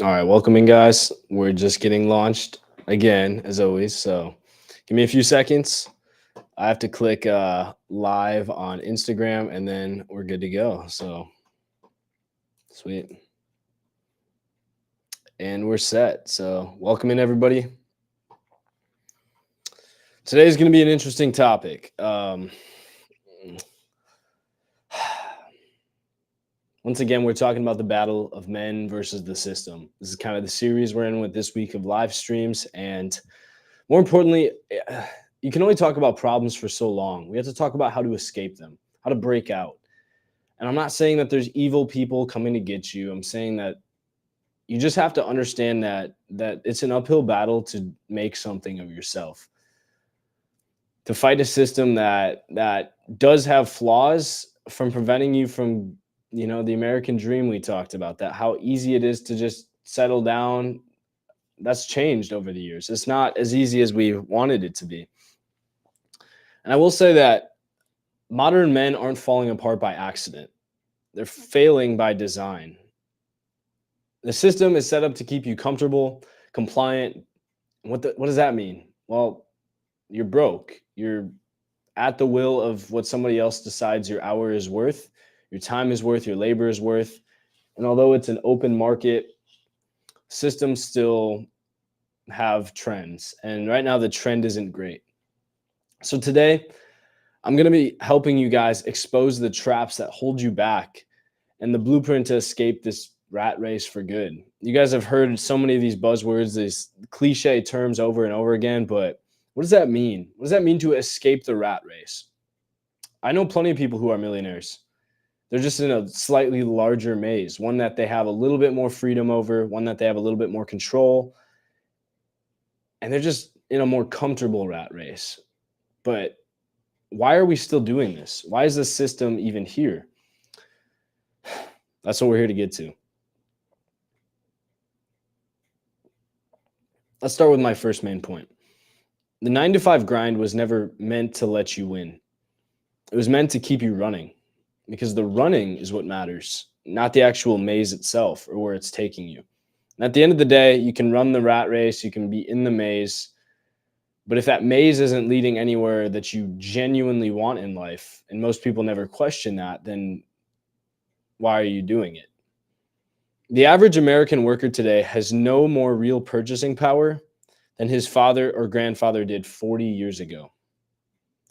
All right, welcome in, guys. We're just getting launched again, as always. So give me a few seconds. I have to click live on Instagram and then we're good to go. So sweet. And we're set. So welcome in, everybody. Today's going to be an interesting topic. Once again, we're talking about the battle of men versus the system. This is kind of the series we're in with this week of live streams. And more importantly, you can only talk about problems for so long. We have to talk about how to escape them, how to break out. And I'm not saying that there's evil people coming to get you. I'm saying that you just have to understand that it's an uphill battle to make something of yourself. To fight a system that does have flaws from preventing you from, the American dream we talked about, that how easy it is to just settle down. That's changed over the years. It's not as easy as we wanted it to be. And I will say that modern men aren't falling apart by accident. They're failing by design. The system is set up to keep you comfortable, compliant. What does that mean? Well, you're broke. You're at the will of what somebody else decides your hour is worth, your time is worth, your labor is worth. And although it's an open market, systems still have trends. And right now the trend isn't great. So today, I'm going to be helping you guys expose the traps that hold you back and the blueprint to escape this rat race for good. You guys have heard so many of these buzzwords, these cliche terms over and over again, but what does that mean? What does that mean to escape the rat race? I know plenty of people who are millionaires. They're just in a slightly larger maze, one that they have a little bit more freedom over, one that they have a little bit more control, and they're just in a more comfortable rat race. But why are we still doing this? Why is this system even here? That's what we're here to get to. Let's start with my first main point. The 9 to 5 grind was never meant to let you win. It was meant to keep you running, because the running is what matters, not the actual maze itself or where it's taking you. And at the end of the day, you can run the rat race, you can be in the maze, but if that maze isn't leading anywhere that you genuinely want in life, and most people never question that, then why are you doing it? The average American worker today has no more real purchasing power than his father or grandfather did 40 years ago.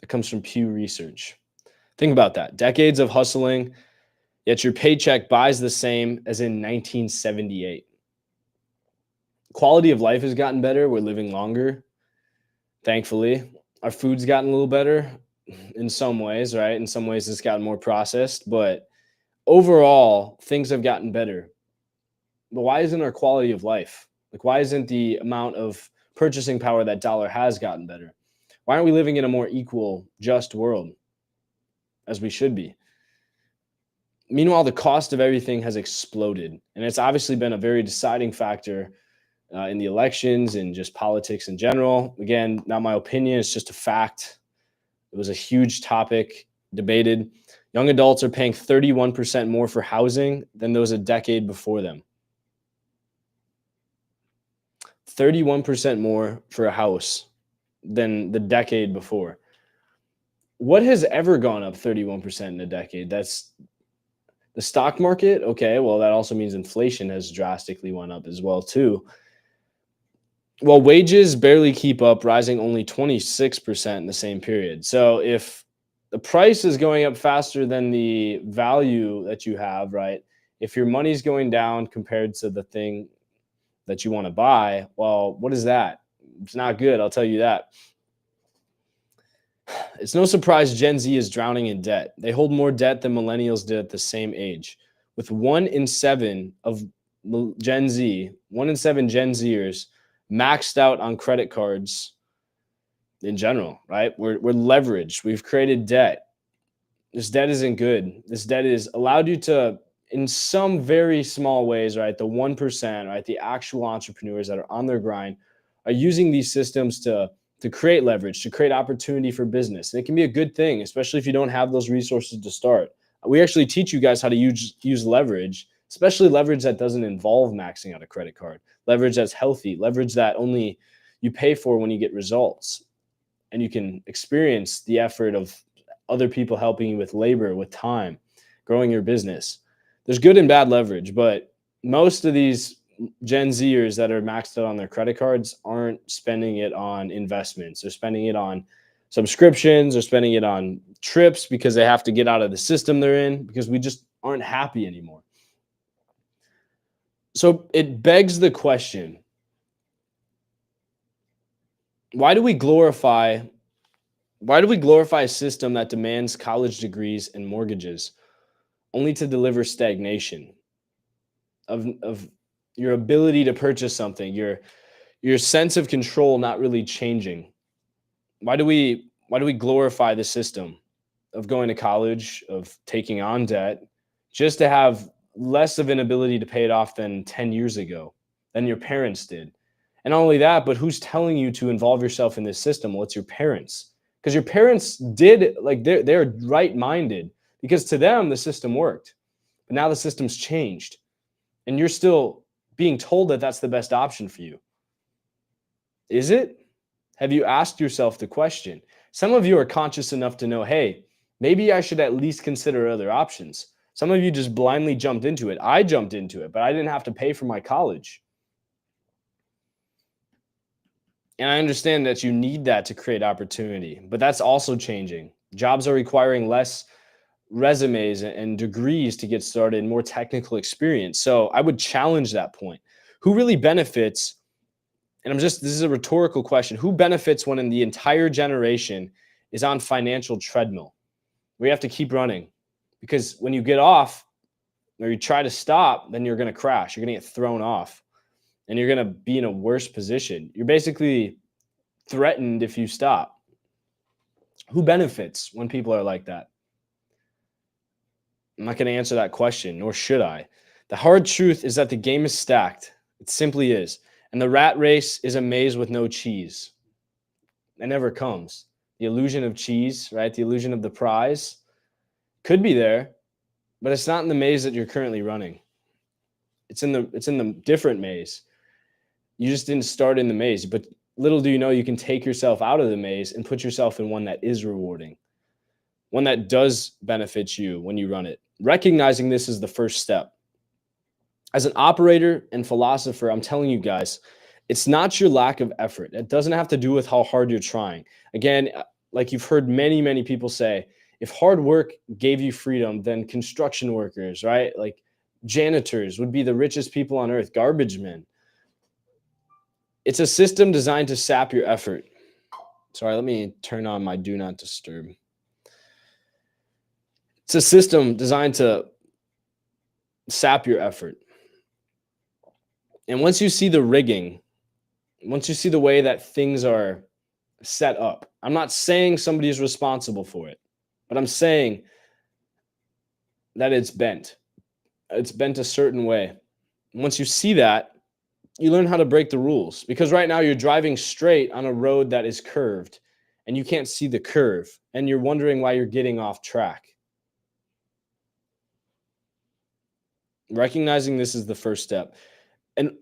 It comes from Pew Research. Think about that. Decades of hustling, yet your paycheck buys the same as in 1978. Quality of life has gotten better. We're living longer, thankfully. Our food's gotten a little better in some ways, right? In some ways, it's gotten more processed, but overall, things have gotten better. But why isn't our quality of life? Like, why isn't the amount of purchasing power that dollar has gotten better? Why aren't we living in a more equal, just world as we should be? Meanwhile, the cost of everything has exploded. And it's obviously been a very deciding factor in the elections and just politics in general. Again, not my opinion, it's just a fact. It was a huge topic, debated. Young adults are paying 31% more for housing than those a decade before them. 31% more for a house than the decade before. What has ever gone up 31% in a decade? That's the stock market. Okay, well, that also means inflation has drastically went up as well too. Well, wages barely keep up, rising only 26% in the same period. So if the price is going up faster than the value that you have, right? If your money's going down compared to the thing that you want to buy, well, what is that? It's not good, I'll tell you that. It's no surprise Gen Z is drowning in debt. They hold more debt than millennials did at the same age. With 1 in 7 of Gen Z, 1 in 7 Gen Zers maxed out on credit cards in general, right? We're leveraged. We've created debt. This debt isn't good. This debt is allowed you to, in some very small ways, right? The 1%, right? The actual entrepreneurs that are on their grind are using these systems to create leverage, to create opportunity for business. And it can be a good thing, especially if you don't have those resources to start. We actually teach you guys how to use leverage especially leverage that doesn't involve maxing out a credit card, leverage that's healthy, leverage that only you pay for when you get results and you can experience the effort of other people helping you with labor, with time, growing your business. There's good and bad leverage, but most of these Gen Zers that are maxed out on their credit cards aren't spending it on investments. They're spending it on subscriptions, they're spending it on trips because they have to get out of the system they're in because we just aren't happy anymore. So it begs the question, why do we glorify a system that demands college degrees and mortgages only to deliver stagnation of your ability to purchase something, your sense of control not really changing? Why do we glorify the system of going to college, of taking on debt just to have less of an ability to pay it off than 10 years ago, than your parents did? And not only that, but who's telling you to involve yourself in this system? Well, it's your parents. Because your parents did, like, they're right-minded because to them the system worked. But now the system's changed and you're still being told that that's the best option for you. Is it? Have you asked yourself the question? Some of you are conscious enough to know, hey, maybe I should at least consider other options. Some of you just blindly jumped into it. I jumped into it, but I didn't have to pay for my college. And I understand that you need that to create opportunity, but that's also changing. Jobs are requiring less resumes and degrees to get started, more technical experience. So I would challenge that point. Who really benefits? And this is a rhetorical question. Who benefits when the entire generation is on financial treadmill? We have to keep running because when you get off or you try to stop, then you're going to crash. You're going to get thrown off and you're going to be in a worse position. You're basically threatened if you stop. Who benefits when people are like that? I'm not going to answer that question, nor should I. The hard truth is that the game is stacked. It simply is. And the rat race is a maze with no cheese. It never comes. The illusion of cheese, right? The illusion of the prize could be there, but it's not in the maze that you're currently running. It's in the different maze. You just didn't start in the maze, but little do you know, you can take yourself out of the maze and put yourself in one that is rewarding, one that does benefit you when you run it. Recognizing this is the first step. As an operator and philosopher, I'm telling you guys, it's not your lack of effort. It doesn't have to do with how hard you're trying. Again, like you've heard many, many people say, if hard work gave you freedom, then construction workers, right? Like janitors would be the richest people on earth, garbage men. It's a system designed to sap your effort. Sorry, let me turn on my do not disturb. It's a system designed to sap your effort. And once you see the rigging, once you see the way that things are set up, I'm not saying somebody is responsible for it, but I'm saying that it's bent. It's bent a certain way. And once you see that, you learn how to break the rules, because right now you're driving straight on a road that is curved and you can't see the curve and you're wondering why you're getting off track. Recognizing this is the first step. And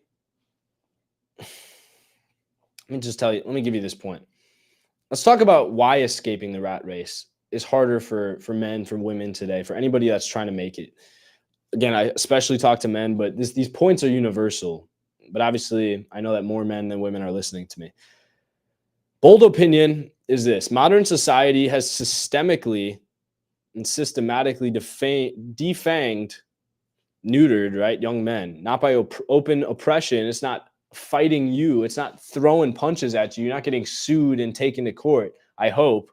let me give you this point. Let's talk about why escaping the rat race is harder for men, for women today, for anybody that's trying to make it. Again, I especially talk to men, but these points are universal. But obviously, I know that more men than women are listening to me. Bold opinion is this: modern society has systemically and systematically defanged, neutered, right, young men, not by open oppression. It's not fighting you. It's not throwing punches at you. You're not getting sued and taken to court, I hope,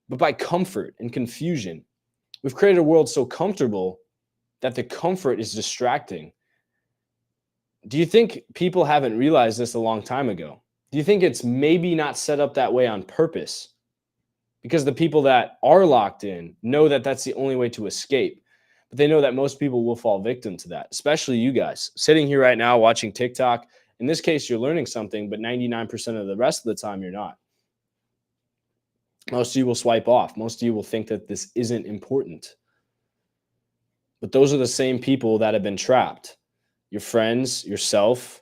but by comfort and confusion. We've created a world so comfortable that the comfort is distracting. Do you think people haven't realized this a long time ago? Do you think it's maybe not set up that way on purpose? Because the people that are locked in know that that's the only way to escape. But they know that most people will fall victim to that, especially you guys sitting here right now watching TikTok. In this case, you're learning something, but 99% of the rest of the time, you're not. Most of you will swipe off. Most of you will think that this isn't important. But those are the same people that have been trapped. Your friends, yourself.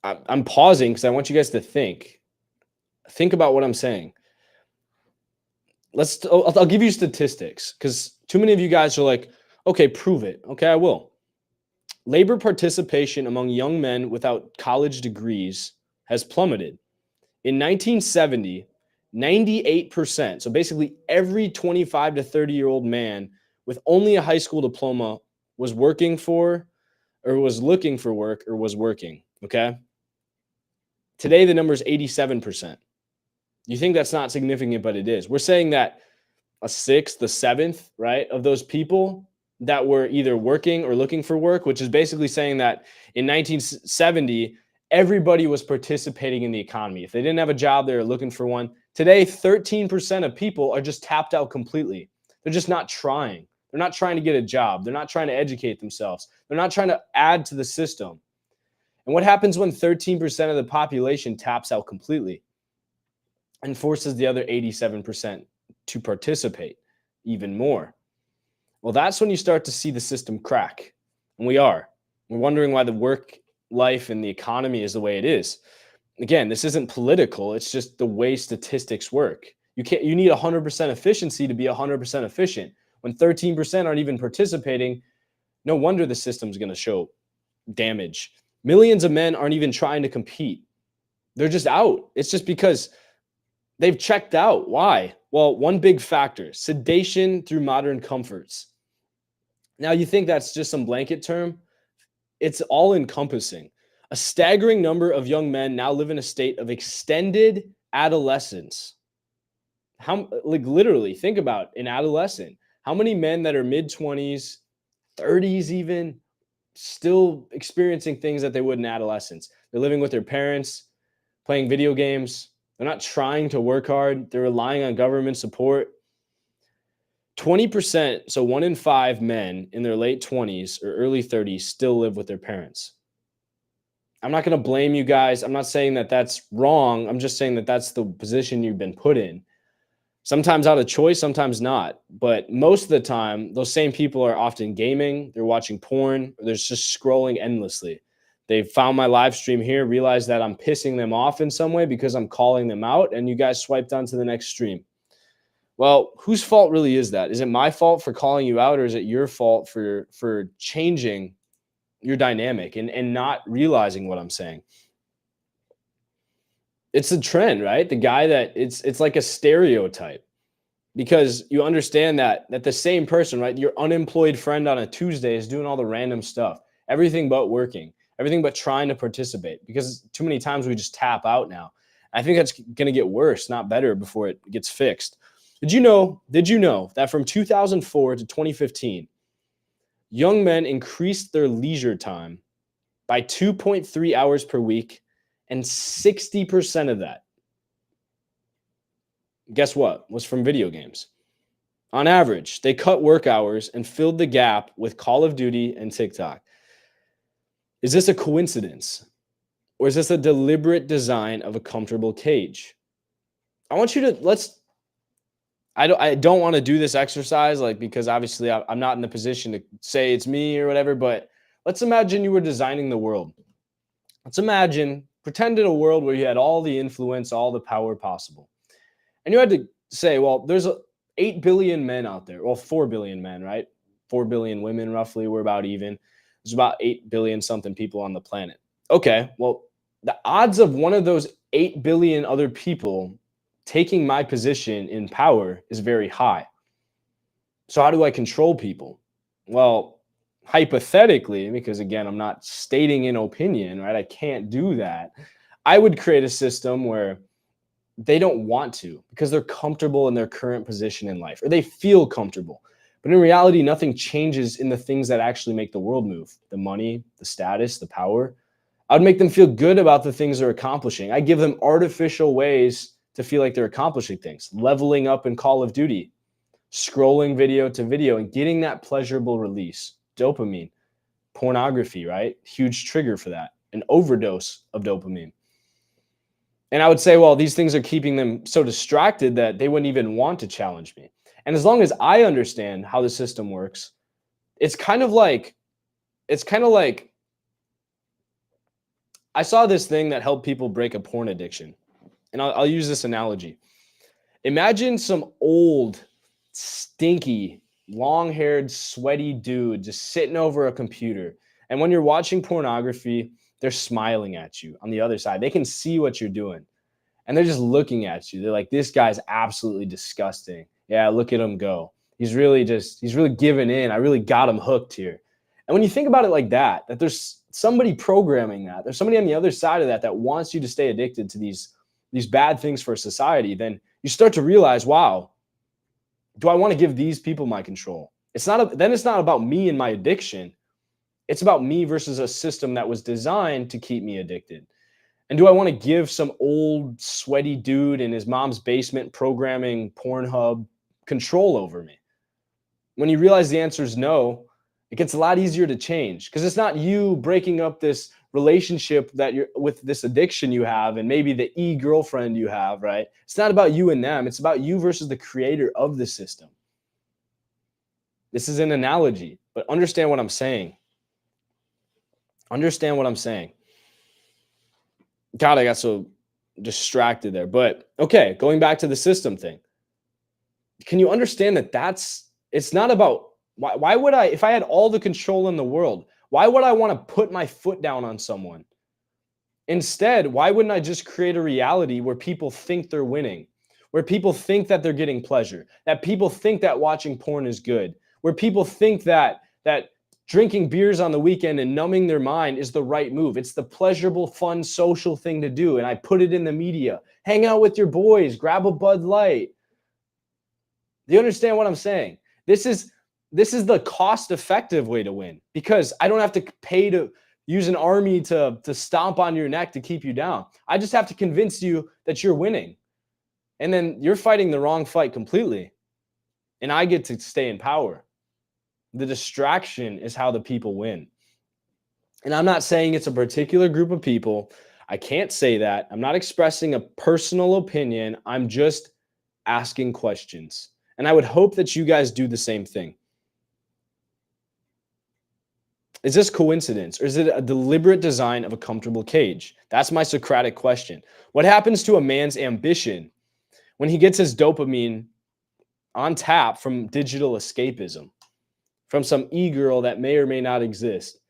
I'm pausing because I want you guys to think. Think about what I'm saying. I'll give you statistics because too many of you guys are like, okay, prove it. Okay, I will. Labor participation among young men without college degrees has plummeted. In 1970, 98%, so basically every 25 to 30-year-old man with only a high school diploma was working for, or was looking for work, or was working. Okay. Today, the number is 87%. You think that's not significant, but it is. We're saying that a sixth, a seventh, right, of those people that were either working or looking for work, which is basically saying that in 1970, everybody was participating in the economy. If they didn't have a job, they were looking for one. Today, 13% of people are just tapped out completely. They're just not trying. They're not trying to get a job. They're not trying to educate themselves. They're not trying to add to the system. And what happens when 13% of the population taps out completely and forces the other 87% to participate even more? Well, that's when you start to see the system crack. And we're wondering why the work life and the economy is the way it is. Again, this isn't political. It's just the way statistics work. You need 100% efficiency to be 100% efficient. When 13% aren't even participating, no wonder the system's going to show damage. Millions of men aren't even trying to compete. They're just out. It's just because they've checked out. Why? Well, one big factor, sedation through modern comforts. Now, you think that's just some blanket term? It's all encompassing. A staggering number of young men now live in a state of extended adolescence. Literally, think about an adolescent. How many men that are mid-20s, 30s even, still experiencing things that they would in adolescence? They're living with their parents, playing video games. They're not trying to work hard. They're relying on government support. 20%, so 1 in 5 men in their late 20s or early 30s still live with their parents. I'm not going to blame you guys. I'm not saying that that's wrong. I'm just saying that that's the position you've been put in. Sometimes out of choice, sometimes not. But most of the time, those same people are often gaming, they're watching porn, or they're just scrolling endlessly. They found my live stream here, realized that I'm pissing them off in some way because I'm calling them out, and you guys swiped on to the next stream. Well, whose fault really is that? Is it my fault for calling you out, or is it your fault for changing your dynamic and not realizing what I'm saying? It's a trend, right? The guy that it's like a stereotype, because you understand that the same person, right? Your unemployed friend on a Tuesday is doing all the random stuff, everything but working, everything but trying to participate, because too many times we just tap out now. I think that's going to get worse, not better, before it gets fixed. Did you know that from 2004 to 2015, young men increased their leisure time by 2.3 hours per week, and 60% of that, guess what, was from video games? On average, they cut work hours and filled the gap with Call of Duty and TikTok. Is this a coincidence? Or is this a deliberate design of a comfortable cage? I want you to I don't want to do this exercise, because obviously I'm not in the position to say it's me or whatever, but let's imagine you were designing the world. Pretend in a world where you had all the influence, all the power possible. And you had to say, well, there's 8 billion men out there. Well, 4 billion men, right? 4 billion women, roughly. We're about even. There's about 8 billion something people on the planet. Okay, well, the odds of one of those 8 billion other people taking my position in power is very high. So how do I control people? Well, hypothetically, because again, I'm not stating an opinion, right? I can't do that. I would create a system where they don't want to, because they're comfortable in their current position in life, or they feel comfortable. But in reality, nothing changes in the things that actually make the world move: the money, the status, the power. I would make them feel good about the things they're accomplishing. I give them artificial ways to feel like they're accomplishing things, leveling up in Call of Duty, scrolling video to video and getting that pleasurable release. Dopamine, pornography, right? Huge trigger for that, an overdose of dopamine. And I would say, well, these things are keeping them so distracted that they wouldn't even want to challenge me. And as long as I understand how the system works, it's kind of like it's kind of like I saw this thing that helped people break a porn addiction. And I'll use this analogy. Imagine some old, stinky, long haired, sweaty dude just sitting over a computer. And when you're watching pornography, they're smiling at you on the other side. They can see what you're doing and they're just looking at you. They're like, this guy's absolutely disgusting. Yeah, look at him go. He's really giving in. I really got him hooked here. And when you think about it like that there's somebody programming that, there's somebody on the other side of that wants you to stay addicted to these bad things for society, then you start to realize, wow, do I want to give these people my control? It's not about me and my addiction. It's about me versus a system that was designed to keep me addicted. And do I want to give some old sweaty dude in his mom's basement programming Pornhub control over me? When you realize the answer is no, it gets a lot easier to change because it's not you breaking up this relationship that you're with, this addiction you have, and maybe the girlfriend you have, right? It's not about you and them. It's about you versus the creator of the system. This is an analogy, but understand what I'm saying. Understand what I'm saying. God, I got so distracted there. But okay, going back to the system thing. Can you understand it's not about why would I, if I had all the control in the world, why would I want to put my foot down on someone? Instead, why wouldn't I just create a reality where people think they're winning, where people think that they're getting pleasure, that people think that watching porn is good, where people think that drinking beers on the weekend and numbing their mind is the right move. It's the pleasurable, fun, social thing to do. And I put it in the media. Hang out with your boys, grab a Bud Light. Do you understand what I'm saying? This is the cost-effective way to win because I don't have to pay to use an army to stomp on your neck to keep you down. I just have to convince you that you're winning. And then you're fighting the wrong fight completely. And I get to stay in power. The distraction is how the people win. And I'm not saying it's a particular group of people. I can't say that. I'm not expressing a personal opinion. I'm just asking questions. And I would hope that you guys do the same thing. Is this coincidence or is it a deliberate design of a comfortable cage? That's my Socratic question. What happens to a man's ambition when he gets his dopamine on tap from digital escapism, from some e-girl that may or may not exist?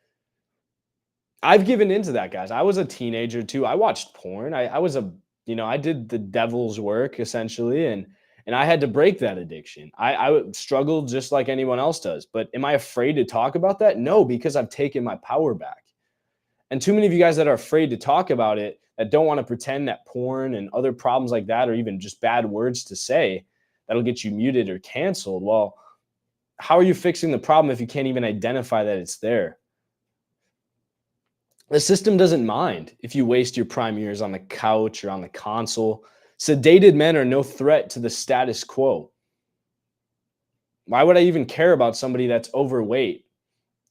I've given into that, guys. I was a teenager too. I watched porn. I did the devil's work essentially, and I had to break that addiction. I struggled just like anyone else does. But am I afraid to talk about that? No, because I've taken my power back. And too many of you guys that are afraid to talk about it, that don't want to pretend that porn and other problems like that, or even just bad words to say, that'll get you muted or canceled. Well, how are you fixing the problem if you can't even identify that it's there? The system doesn't mind if you waste your prime years on the couch or on the console. Sedated men are no threat to the status quo. Why would I even care about somebody that's overweight?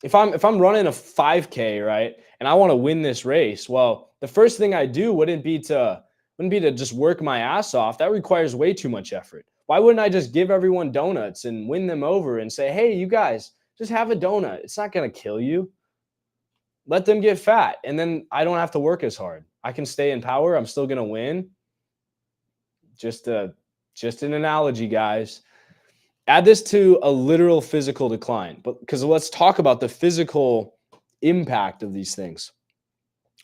If I'm running a 5K, right, and I want to win this race, well, the first thing I do wouldn't be to just work my ass off. That requires way too much effort. Why wouldn't I just give everyone donuts and win them over and say, hey, you guys, just have a donut. It's not going to kill you. Let them get fat, and then I don't have to work as hard. I can stay in power. I'm still going to win. Just an analogy, guys. Add this to a literal physical decline, but because let's talk about the physical impact of these things.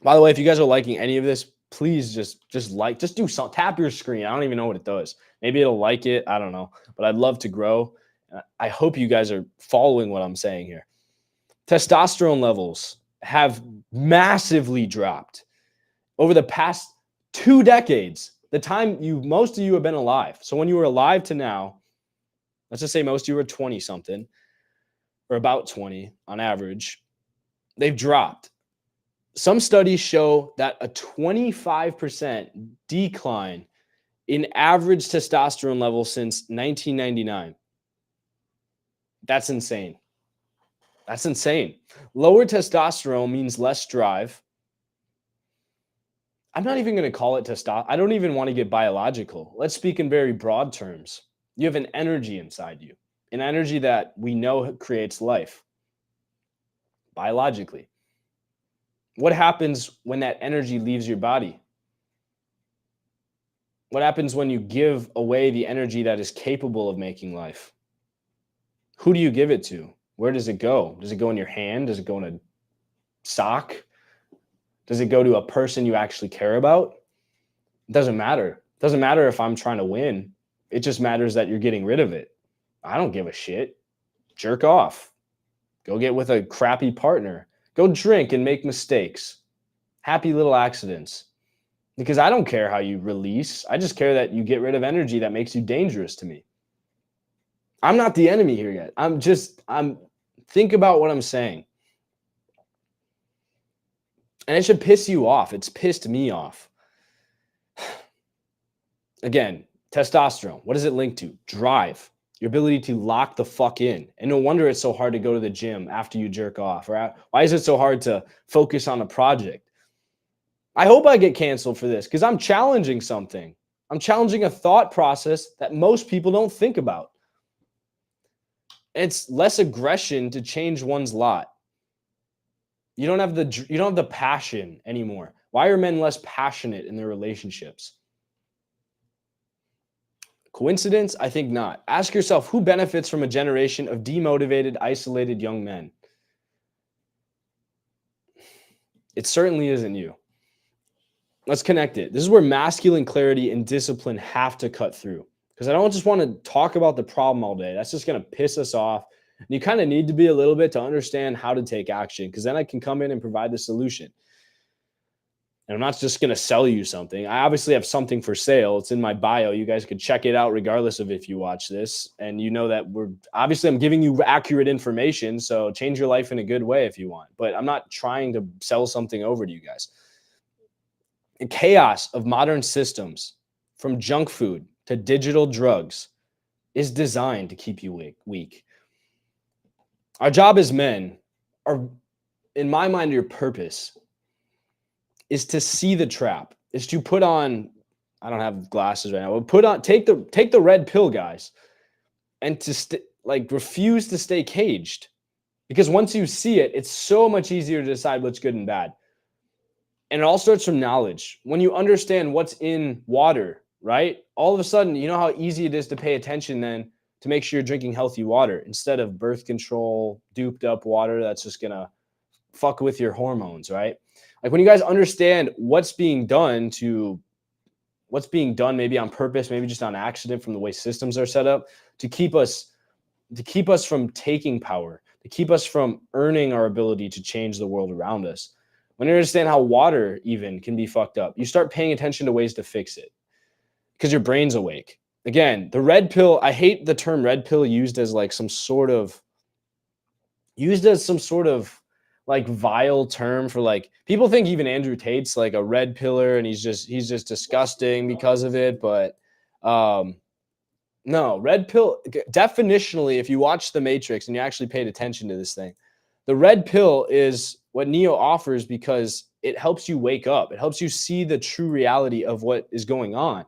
By the way, if you guys are liking any of this, please just do something. Tap your screen. I don't even know what it does. Maybe it'll like it. I don't know, but I'd love to grow. I hope you guys are following what I'm saying here. Testosterone levels have massively dropped over the past 2 decades. The time most of you have been alive. So when you were alive to now, let's just say most of you are 20 something or about 20 on average, they've dropped. Some studies show that a 25% decline in average testosterone levels since 1999. That's insane. That's insane. Lower testosterone means less drive. I'm not even going to call it testosterone. I don't even want to get biological. Let's speak in very broad terms. You have an energy inside you, an energy that we know creates life biologically. What happens when that energy leaves your body? What happens when you give away the energy that is capable of making life? Who do you give it to? Where does it go? Does it go in your hand? Does it go in a sock? Does it go to a person you actually care about? It doesn't matter. It doesn't matter if I'm trying to win. It just matters that you're getting rid of it. I don't give a shit. Jerk off. Go get with a crappy partner. Go drink and make mistakes. Happy little accidents. Because I don't care how you release. I just care that you get rid of energy that makes you dangerous to me. I'm not the enemy here yet. Think about what I'm saying. And it should piss you off. It's pissed me off. Again, testosterone. What does it link to? Drive. Your ability to lock the fuck in. And no wonder it's so hard to go to the gym after you jerk off. Right? Why is it so hard to focus on a project? I hope I get canceled for this because I'm challenging something. I'm challenging a thought process that most people don't think about. It's less aggression to change one's lot. You don't have the passion anymore. Why are men less passionate in their relationships? Coincidence? I think not. Ask yourself, who benefits from a generation of demotivated, isolated young men? It certainly isn't you. Let's connect it. This is where masculine clarity and discipline have to cut through. Because I don't just want to talk about the problem all day. That's just going to piss us off. And you kind of need to be a little bit to understand how to take action, because then I can come in and provide the solution. And I'm not just going to sell you something. I obviously have something for sale. It's in my bio. You guys could check it out regardless of if you watch this. And you know that I'm giving you accurate information. So change your life in a good way if you want. But I'm not trying to sell something over to you guys. The chaos of modern systems, from junk food to digital drugs, is designed to keep you weak. Our job as men, in my mind, your purpose is to see the trap, is to put on, I don't have glasses right now, but take the red pill, guys, and to refuse to stay caged. Because once you see it, it's so much easier to decide what's good and bad. And it all starts from knowledge. When you understand what's in water, right? All of a sudden, you know how easy it is to pay attention then to make sure you're drinking healthy water instead of birth control, duped up water that's just going to fuck with your hormones, right? Like when you guys understand what's being done maybe on purpose, maybe just on accident from the way systems are set up to keep us from taking power, to keep us from earning our ability to change the world around us. When you understand how water even can be fucked up, you start paying attention to ways to fix it because your brain's awake. Again, the red pill, I hate the term red pill used as some sort of like vile term for people think even Andrew Tate's like a red pillar and he's just disgusting because of it. But no, red pill definitionally, if you watch The Matrix and you actually paid attention to this thing, the red pill is what Neo offers because it helps you wake up. It helps you see the true reality of what is going on.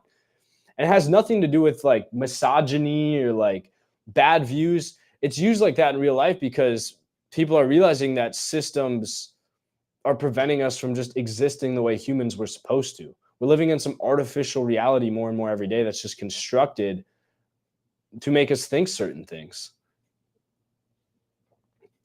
And it has nothing to do with misogyny or bad views. It's used like that in real life because people are realizing that systems are preventing us from just existing the way humans were supposed to. We're living in some artificial reality more and more every day that's just constructed to make us think certain things.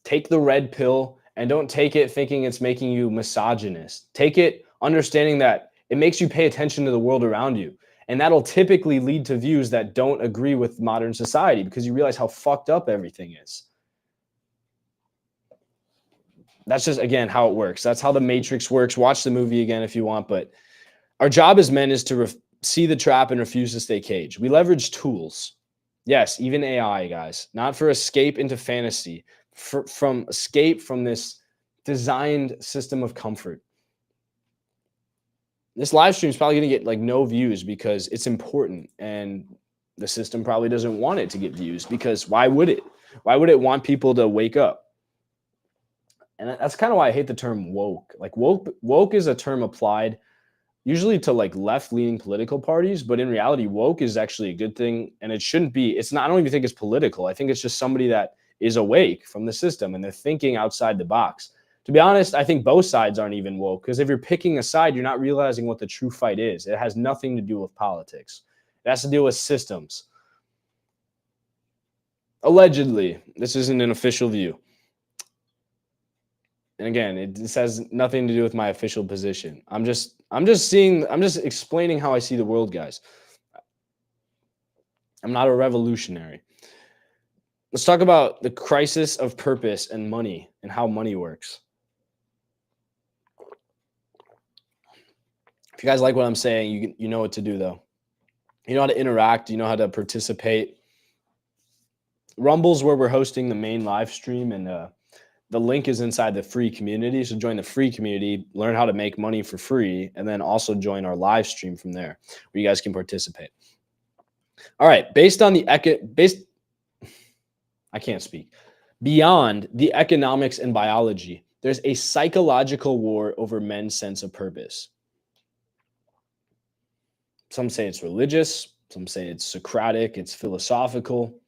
Take the red pill and don't take it thinking it's making you misogynist. Take it understanding that it makes you pay attention to the world around you. And that'll typically lead to views that don't agree with modern society because you realize how fucked up everything is. That's just, again, how it works. That's how The Matrix works. Watch the movie again if you want. But our job as men is to see the trap and refuse to stay caged. We leverage tools. Yes, even AI, guys. Not for escape into fantasy. From escape from this designed system of comfort. This live stream is probably going to get no views because it's important. And the system probably doesn't want it to get views because why would it? Why would it want people to wake up? And that's kind of why I hate the term woke. Woke is a term applied usually to like left-leaning political parties, but in reality, woke is actually a good thing, and it shouldn't be. It's not. I don't even think it's political. I think it's just somebody that is awake from the system and they're thinking outside the box. To be honest, I think both sides aren't even woke because if you're picking a side, you're not realizing what the true fight is. It has nothing to do with politics. It has to do with systems. Allegedly, this isn't an official view. And again, this has nothing to do with my official position. I'm just explaining how I see the world, guys. I'm not a revolutionary. Let's talk about the crisis of purpose and money and how money works. If you guys like what I'm saying, you know what to do though. You know how to interact, you know how to participate. Rumble's where we're hosting the main live stream, and the link is inside the free community. So join the free community, learn how to make money for free, and then also join our live stream from there where you guys can participate. All right, I can't speak. Beyond the economics and biology, there's a psychological war over men's sense of purpose. Some say it's religious, some say it's Socratic, it's philosophical.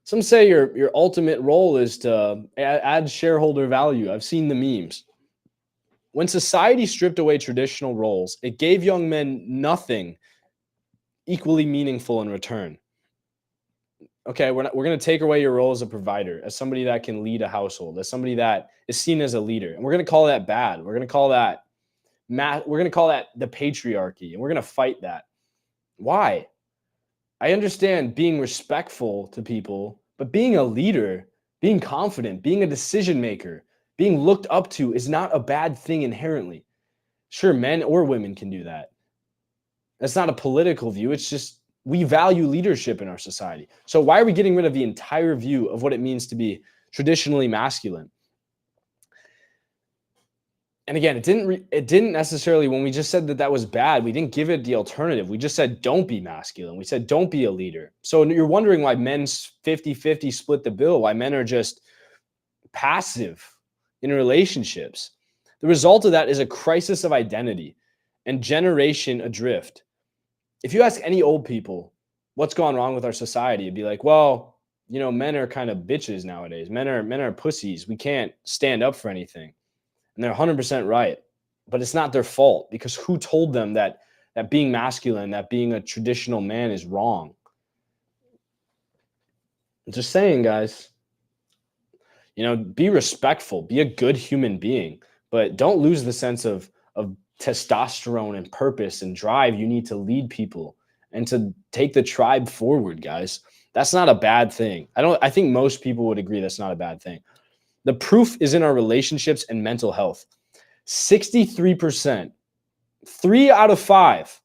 Some say your ultimate role is to add shareholder value. I've seen the memes. When society stripped away traditional roles, it gave young men nothing equally meaningful in return. Okay, we're going to take away your role as a provider, as somebody that can lead a household, as somebody that is seen as a leader. And we're going to call that bad. We're going to call that the patriarchy, and we're going to fight that. Why? I understand being respectful to people, but being a leader, being confident, being a decision maker, being looked up to is not a bad thing inherently. Sure, men or women can do that. That's not a political view. It's just we value leadership in our society. So why are we getting rid of the entire view of what it means to be traditionally masculine? And again, it didn't necessarily, when we just said that was bad, we didn't give it the alternative. We just said, don't be masculine. We said, don't be a leader. So you're wondering why men's 50-50 split the bill, why men are just passive in relationships. The result of that is a crisis of identity and generation adrift. If you ask any old people what's gone wrong with our society, it'd be like, well, men are kind of bitches nowadays. Men are pussies. We can't stand up for anything. And they're 100% right, but it's not their fault, because who told them that being masculine, that being a traditional man is wrong? I'm just saying, guys, be respectful, be a good human being, but don't lose the sense of testosterone and purpose and drive you need to lead people and to take the tribe forward, guys. That's not a bad thing. I think most people would agree that's not a bad thing. The proof is in our relationships and mental health. 63%, 3 out of 5,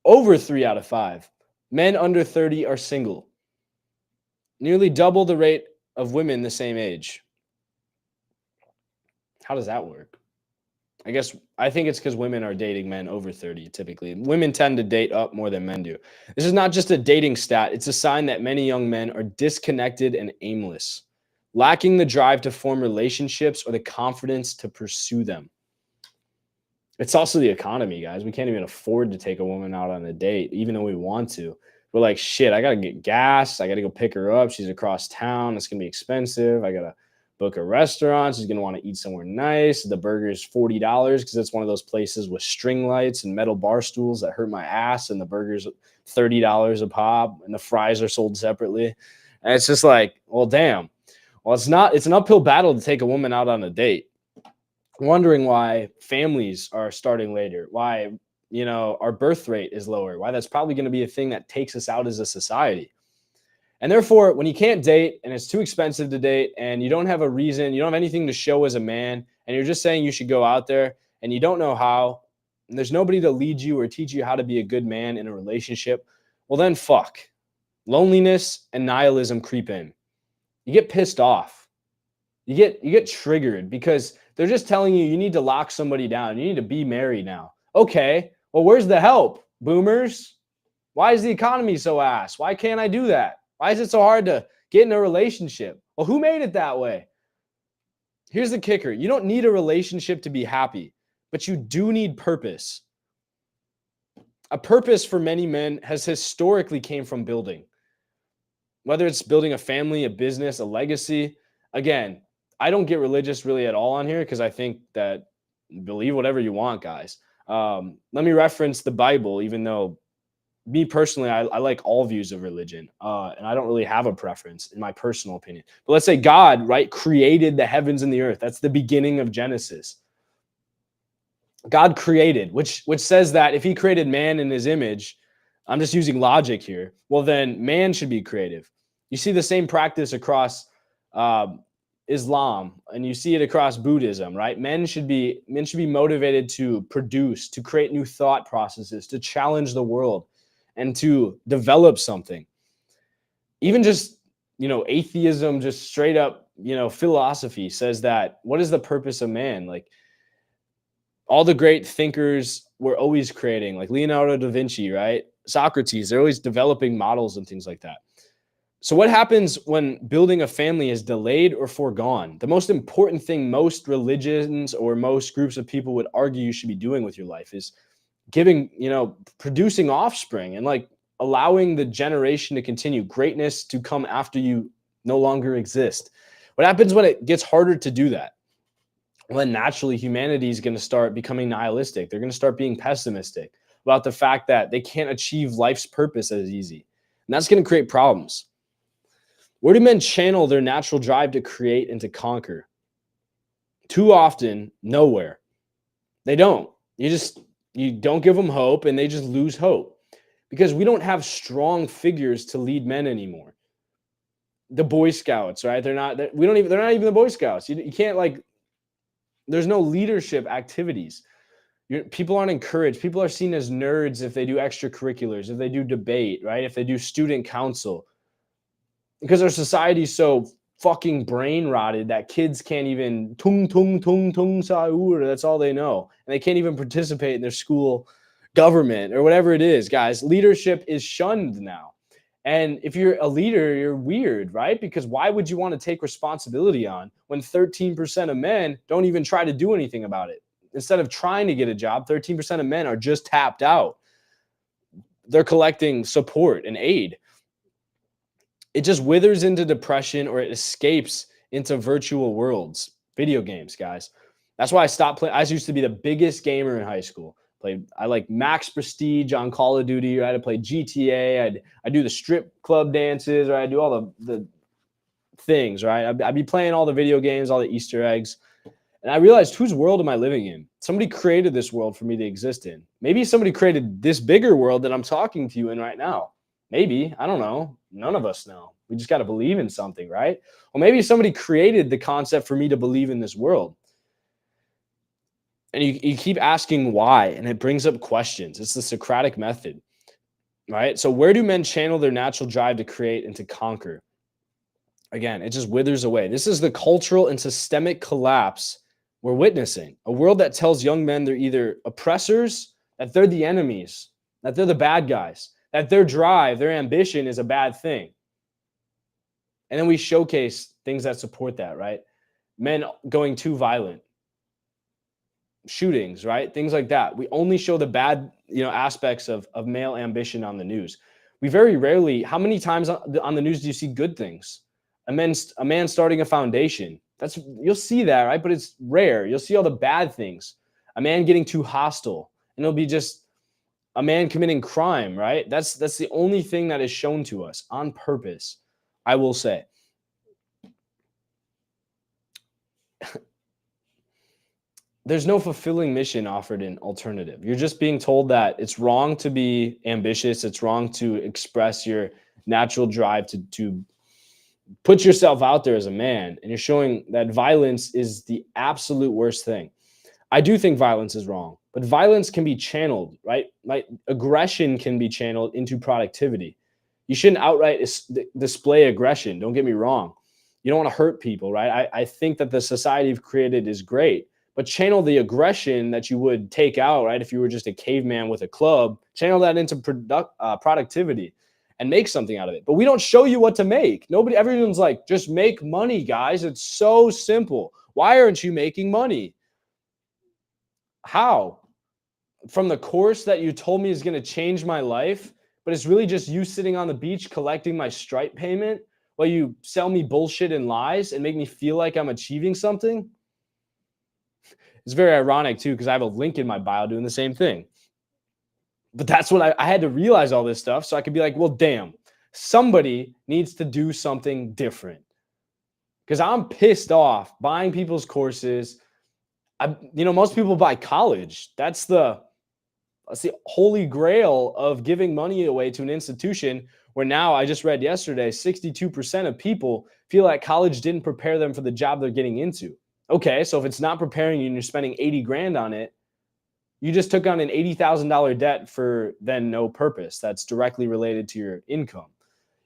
over 3 out of 5, men under 30 are single. Nearly double the rate of women the same age. How does that work? I think it's because women are dating men over 30 typically. Women tend to date up more than men do. This is not just a dating stat. It's a sign that many young men are disconnected and aimless, lacking the drive to form relationships or the confidence to pursue them. It's also the economy, guys. We can't even afford to take a woman out on a date, even though we want to. We're like, shit, I got to get gas. I got to go pick her up. She's across town. It's going to be expensive. I got to book a restaurant. She's going to want to eat somewhere nice. The burger is $40 because it's one of those places with string lights and metal bar stools that hurt my ass. And the burger's $30 a pop and the fries are sold separately. And it's just like, well, damn. Well, it's an uphill battle to take a woman out on a date. Wondering why families are starting later, why, our birth rate is lower, why that's probably going to be a thing that takes us out as a society. And therefore, when you can't date and it's too expensive to date and you don't have a reason, you don't have anything to show as a man, and you're just saying you should go out there and you don't know how, and there's nobody to lead you or teach you how to be a good man in a relationship, well then fuck. Loneliness and nihilism creep in. You get pissed off. You get triggered because they're just telling you need to lock somebody down. You need to be married now. Okay, well, where's the help, boomers? Why is the economy so ass? Why can't I do that? Why is it so hard to get in a relationship? Well, who made it that way? Here's the kicker. You don't need a relationship to be happy, but you do need purpose. A purpose for many men has historically came from building, whether it's building a family, a business, a legacy. Again, I don't get religious really at all on here because I think that believe whatever you want, guys. Let me reference the Bible, even though me personally, I like all views of religion, and I don't really have a preference in my personal opinion. But let's say God, right, created the heavens and the earth. That's the beginning of Genesis. God created, which says that if he created man in his image, I'm just using logic here. Well, then man should be creative. You see the same practice across Islam, and you see it across Buddhism, right? Men should be motivated to produce, to create new thought processes, to challenge the world, and to develop something. Even just atheism, just straight up philosophy says that what is the purpose of man? Like all the great thinkers were always creating, like Leonardo da Vinci, right? Socrates, they're always developing models and things like that. So what happens when building a family is delayed or foregone? The most important thing most religions or most groups of people would argue you should be doing with your life is producing offspring and like allowing the generation to continue, greatness to come after you no longer exist. What happens when it gets harder to do that? Well, then naturally humanity is going to start becoming nihilistic. They're going to start being pessimistic about the fact that they can't achieve life's purpose as easy. And that's going to create problems. Where do men channel their natural drive to create and to conquer? Too often, nowhere. They don't. You don't give them hope, and they just lose hope because we don't have strong figures to lead men anymore. The Boy Scouts, right? They're not even the Boy Scouts. You can't there's no leadership activities. People aren't encouraged. People are seen as nerds if they do extracurriculars, if they do debate, right? If they do student council. Because our society is so fucking brain rotted that kids can't even tung tung tung tung saur. That's all they know, and they can't even participate in their school government or whatever it is. Guys, leadership is shunned now, and if you're a leader, you're weird, right? Because why would you want to take responsibility on when 13% of men don't even try to do anything about it? Instead of trying to get a job, 13% of men are just tapped out. They're collecting support and aid. It just withers into depression or it escapes into virtual worlds. Video games, guys. That's why I stopped playing. I used to be the biggest gamer in high school. I like max prestige on Call of Duty. Right? I play GTA. I do the strip club dances. Right? I do all the things. Right? I'd be playing all the video games, all the Easter eggs. And I realized, whose world am I living in? Somebody created this world for me to exist in. Maybe somebody created this bigger world that I'm talking to you in right now. Maybe. I don't know. None of us know. We just got to believe in something, right? Well, maybe somebody created the concept for me to believe in this world. And you keep asking why, and it brings up questions. It's the Socratic method, right? So where do men channel their natural drive to create and to conquer? Again, it just withers away. This is the cultural and systemic collapse we're witnessing. A world that tells young men they're either oppressors, that they're the enemies, that they're the bad guys, that their drive, their ambition is a bad thing. And then we showcase things that support that, right? Men going too violent, shootings, right? Things like that. We only show the bad, aspects of male ambition on the news. We very rarely, how many times on the news do you see good things? A man starting a foundation. You'll see that, right? But it's rare. You'll see all the bad things. A man getting too hostile, and it'll be just a man committing crime, right? That's the only thing that is shown to us on purpose, I will say. There's no fulfilling mission offered in alternative. You're just being told that it's wrong to be ambitious. It's wrong to express your natural drive to put yourself out there as a man. And you're showing that violence is the absolute worst thing. I do think violence is wrong, but violence can be channeled, right? Like aggression can be channeled into productivity. You shouldn't outright display aggression. Don't get me wrong. You don't want to hurt people, right? I think that the society you've created is great, but channel the aggression that you would take out, right? If you were just a caveman with a club, channel that into productivity and make something out of it. But we don't show you what to make. Everyone's like, just make money, guys. It's so simple. Why aren't you making money? How? from the course that you told me is going to change my life, but it's really just you sitting on the beach collecting my Stripe payment while you sell me bullshit and lies and make me feel like I'm achieving something. It's very ironic too, because I have a link in my bio doing the same thing. But that's what I had to realize all this stuff so I could be like, well, damn, somebody needs to do something different. Because I'm pissed off buying people's courses. Most people buy college. That's the holy grail of giving money away to an institution where now I just read yesterday, 62% of people feel like college didn't prepare them for the job they're getting into. Okay, so if it's not preparing you and you're spending 80 grand on it, you just took on an $80,000 debt for then no purpose that's directly related to your income.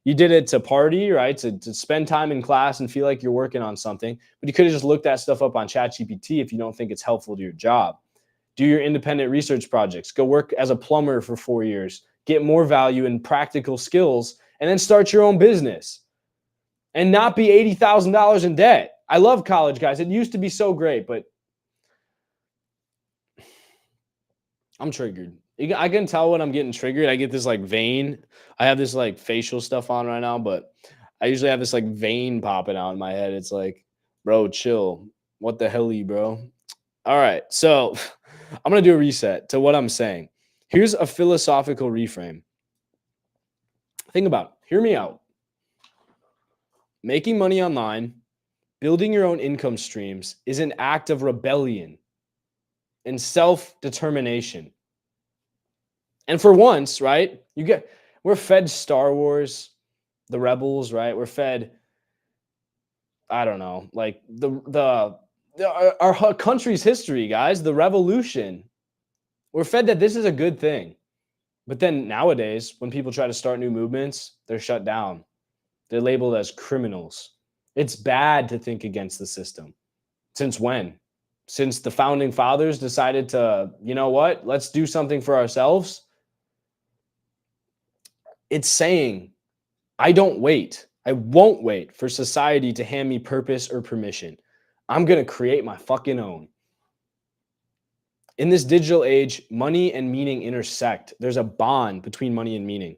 You did it to party, right? To spend time in class and feel like you're working on something, but you could have just looked that stuff up on ChatGPT if you don't think it's helpful to your job. Do your independent research projects. Go work as a plumber for 4 years. Get more value in practical skills, and then start your own business. And not be $80,000 in debt. I love college, guys. It used to be so great, but I'm triggered. I can tell when I'm getting triggered. I get this like vein. I have this like facial stuff on right now, but I usually have this like vein popping out in my head. It's like, bro, chill. What the hell, bro? All right. So I'm going to do a reset to what I'm saying. Here's a philosophical reframe. Think about it. Hear me out. Making money online, building your own income streams is an act of rebellion and self-determination. And for once, right, we're fed Star Wars, the Rebels, right? We're fed, I don't know, like our country's history, guys, the revolution. We're fed that this is a good thing. But then nowadays, when people try to start new movements, they're shut down. They're labeled as criminals. It's bad to think against the system. Since when? Since the founding fathers decided to, you know what, let's do something for ourselves. It's saying, I don't wait. I won't wait for society to hand me purpose or permission. I'm going to create my fucking own. In this digital age, money and meaning intersect. There's a bond between money and meaning.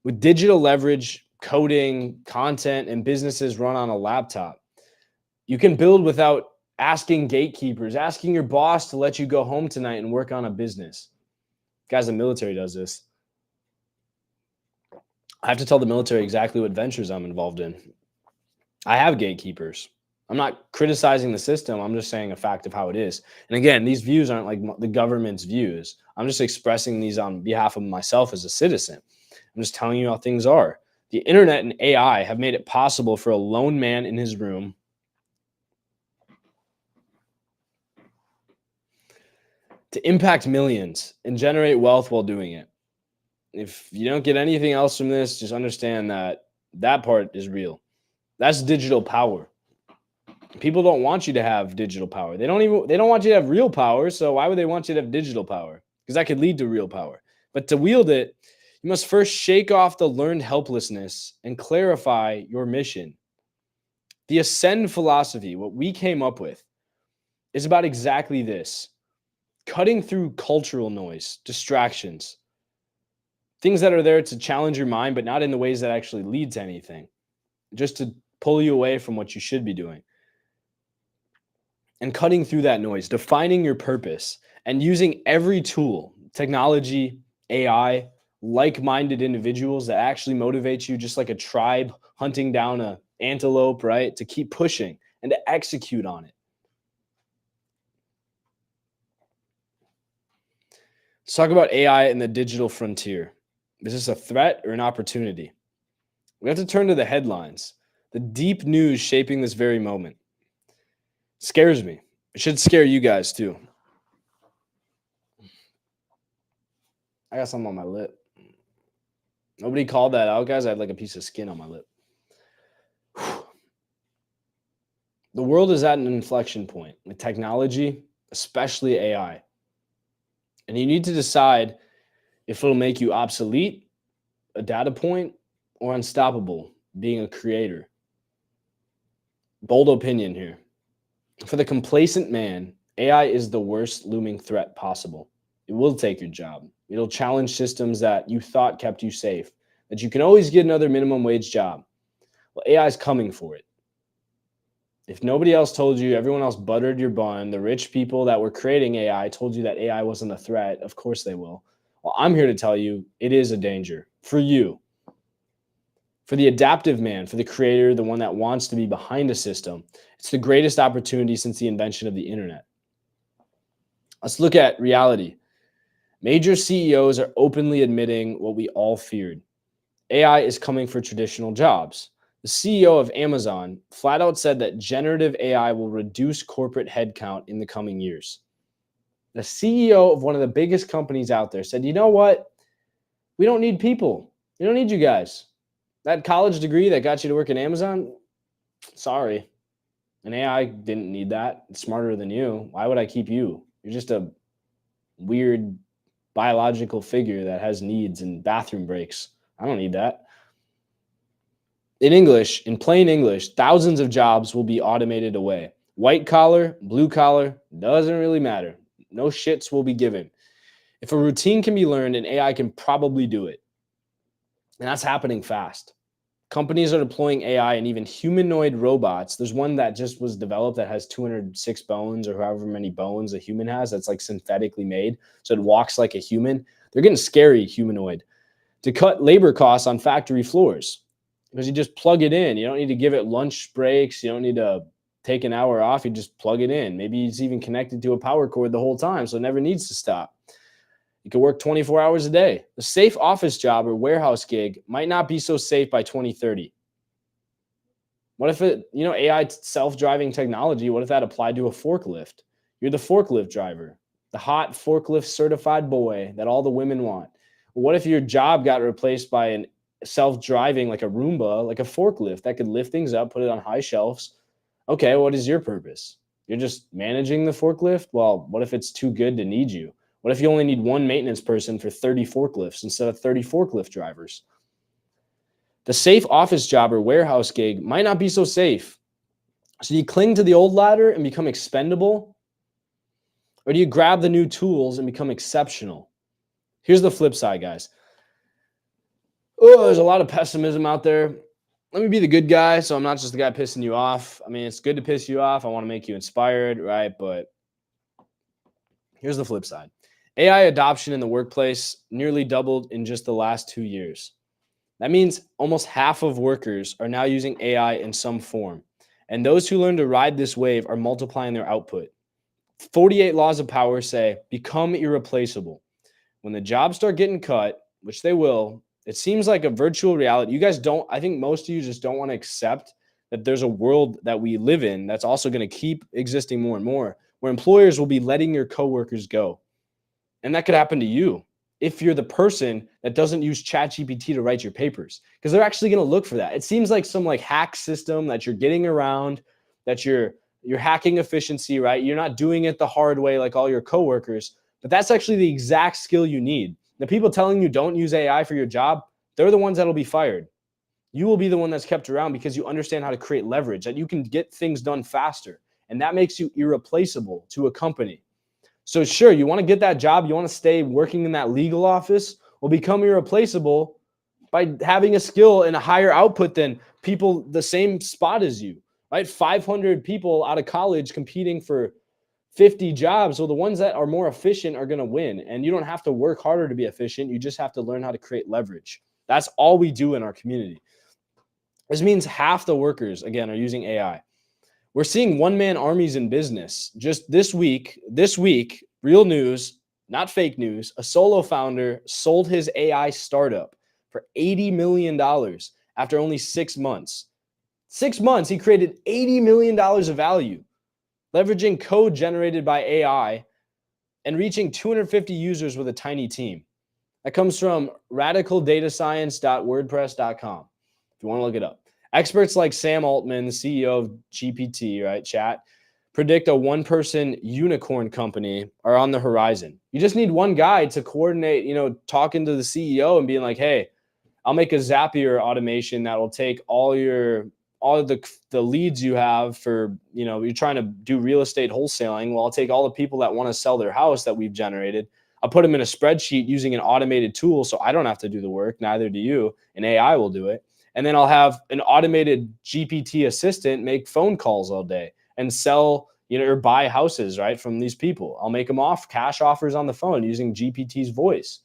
With digital leverage, coding, content, and businesses run on a laptop, you can build without asking gatekeepers, asking your boss to let you go home tonight and work on a business. Guys, the military does this. I have to tell the military exactly what ventures I'm involved in. I have gatekeepers. I'm not criticizing the system. I'm just saying a fact of how it is. And again, these views aren't like the government's views. I'm just expressing these on behalf of myself as a citizen. I'm just telling you how things are. The internet and AI have made it possible for a lone man in his room to impact millions and generate wealth while doing it. If you don't get anything else from this, just understand that that part is real. That's digital power. People don't want you to have digital power. They don't want you to have real power. So why would they want you to have digital power? Because that could lead to real power. But to wield it, you must first shake off the learned helplessness and clarify your mission. The Ascend philosophy, what we came up with, is about exactly this: cutting through cultural noise, distractions, things that are there to challenge your mind, but not in the ways that actually lead to anything, just to pull you away from what you should be doing. And cutting through that noise, defining your purpose, and using every tool, technology, AI, like-minded individuals that actually motivate you, just like a tribe hunting down an antelope, right? To keep pushing and to execute on it. Let's talk about AI and the digital frontier. Is this a threat or an opportunity? We have to turn to the headlines, the deep news shaping this very moment. It scares me. It should scare you guys too. I got something on my lip. Nobody called that out, guys. I had like a piece of skin on my lip. The world is at an inflection point with technology, especially AI. And you need to decide if it'll make you obsolete, a data point, or unstoppable, being a creator. Bold opinion here. For the complacent man, AI is the worst looming threat possible. It will take your job. It'll challenge systems that you thought kept you safe, that you can always get another minimum wage job. Well, AI is coming for it. If nobody else told you, everyone else buttered your bun, the rich people that were creating AI told you that AI wasn't a threat, of course they will. Well, I'm here to tell you it is a danger for you, for the adaptive man, for the creator, the one that wants to be behind a system. It's the greatest opportunity since the invention of the internet. Let's look at reality. Major CEOs are openly admitting what we all feared. AI is coming for traditional jobs. The CEO of Amazon flat out said that generative AI will reduce corporate headcount in the coming years. The CEO of one of the biggest companies out there said, you know what? We don't need people. We don't need you guys. That college degree that got you to work at Amazon, sorry. An AI didn't need that. It's smarter than you. Why would I keep you? You're just a weird biological figure that has needs and bathroom breaks. I don't need that. In English, in plain English, thousands of jobs will be automated away. White collar, blue collar, doesn't really matter. No shits will be given. If a routine can be learned, an AI can probably do it. And that's happening fast. Companies are deploying AI and even humanoid robots. There's one that just was developed that has 206 bones or however many bones a human has. That's like synthetically made. So it walks like a human. They're getting scary humanoid to cut labor costs on factory floors because you just plug it in. You don't need to give it lunch breaks. You don't need to take an hour off. You just plug it in. Maybe it's even connected to a power cord the whole time, so it never needs to stop. You can work 24 hours a day. The safe office job or warehouse gig might not be so safe by 2030. What if AI self-driving technology, what if that applied to a forklift? You're the forklift driver, the hot forklift certified boy that all the women want. What if your job got replaced by an self-driving, like a Roomba, like a forklift that could lift things up, put it on high shelves? Okay, what is your purpose? You're just managing the forklift? Well, what if it's too good to need you? What if you only need one maintenance person for 30 forklifts instead of 30 forklift drivers? The safe office job or warehouse gig might not be so safe. So do you cling to the old ladder and become expendable? Or do you grab the new tools and become exceptional? Here's the flip side, guys. Oh, there's a lot of pessimism out there. Let me be the good guy, so I'm not just the guy pissing you off. I mean, it's good to piss you off. I want to make you inspired, right? But here's the flip side. AI adoption in the workplace nearly doubled in just the last 2 years. That means almost half of workers are now using AI in some form. And those who learn to ride this wave are multiplying their output. 48 laws of power say, become irreplaceable. When the jobs start getting cut, which they will, it seems like a virtual reality. You guys don't, I think most of you just don't want to accept that there's a world that we live in that's also going to keep existing more and more, where employers will be letting your coworkers go. And that could happen to you if you're the person that doesn't use ChatGPT to write your papers, because they're actually going to look for that. It seems like some like hack system that you're getting around, that you're hacking efficiency, right? You're not doing it the hard way like all your coworkers, but that's actually the exact skill you need. The people telling you don't use AI for your job, they're the ones that'll be fired. You will be the one that's kept around because you understand how to create leverage, that you can get things done faster. And that makes you irreplaceable to a company. So sure, you want to get that job, you want to stay working in that legal office, will become irreplaceable by having a skill and a higher output than people the same spot as you, right? 500 people out of college competing for 50 jobs. So the ones that are more efficient are going to win. And you don't have to work harder to be efficient. You just have to learn how to create leverage. That's all we do in our community. This means half the workers, again, are using AI. We're seeing one-man armies in business. Just this week, real news, not fake news, a solo founder sold his AI startup for $80 million after only 6 months. 6 months, he created $80 million of value, leveraging code generated by AI and reaching 250 users with a tiny team. That comes from radicaldatascience.wordpress.com if you want to look it up. Experts like Sam Altman, the CEO of GPT, right, chat, predict a one-person unicorn company are on the horizon. You just need one guy to coordinate, talking to the CEO and being like, hey, I'll make a Zapier automation that will take all the leads you have for, you're trying to do real estate wholesaling. Well, I'll take all the people that want to sell their house that we've generated. I'll put them in a spreadsheet using an automated tool so I don't have to do the work, neither do you, and AI will do it. And then I'll have an automated GPT assistant make phone calls all day and sell, or buy houses, right, from these people. I'll make them cash offers on the phone using GPT's voice.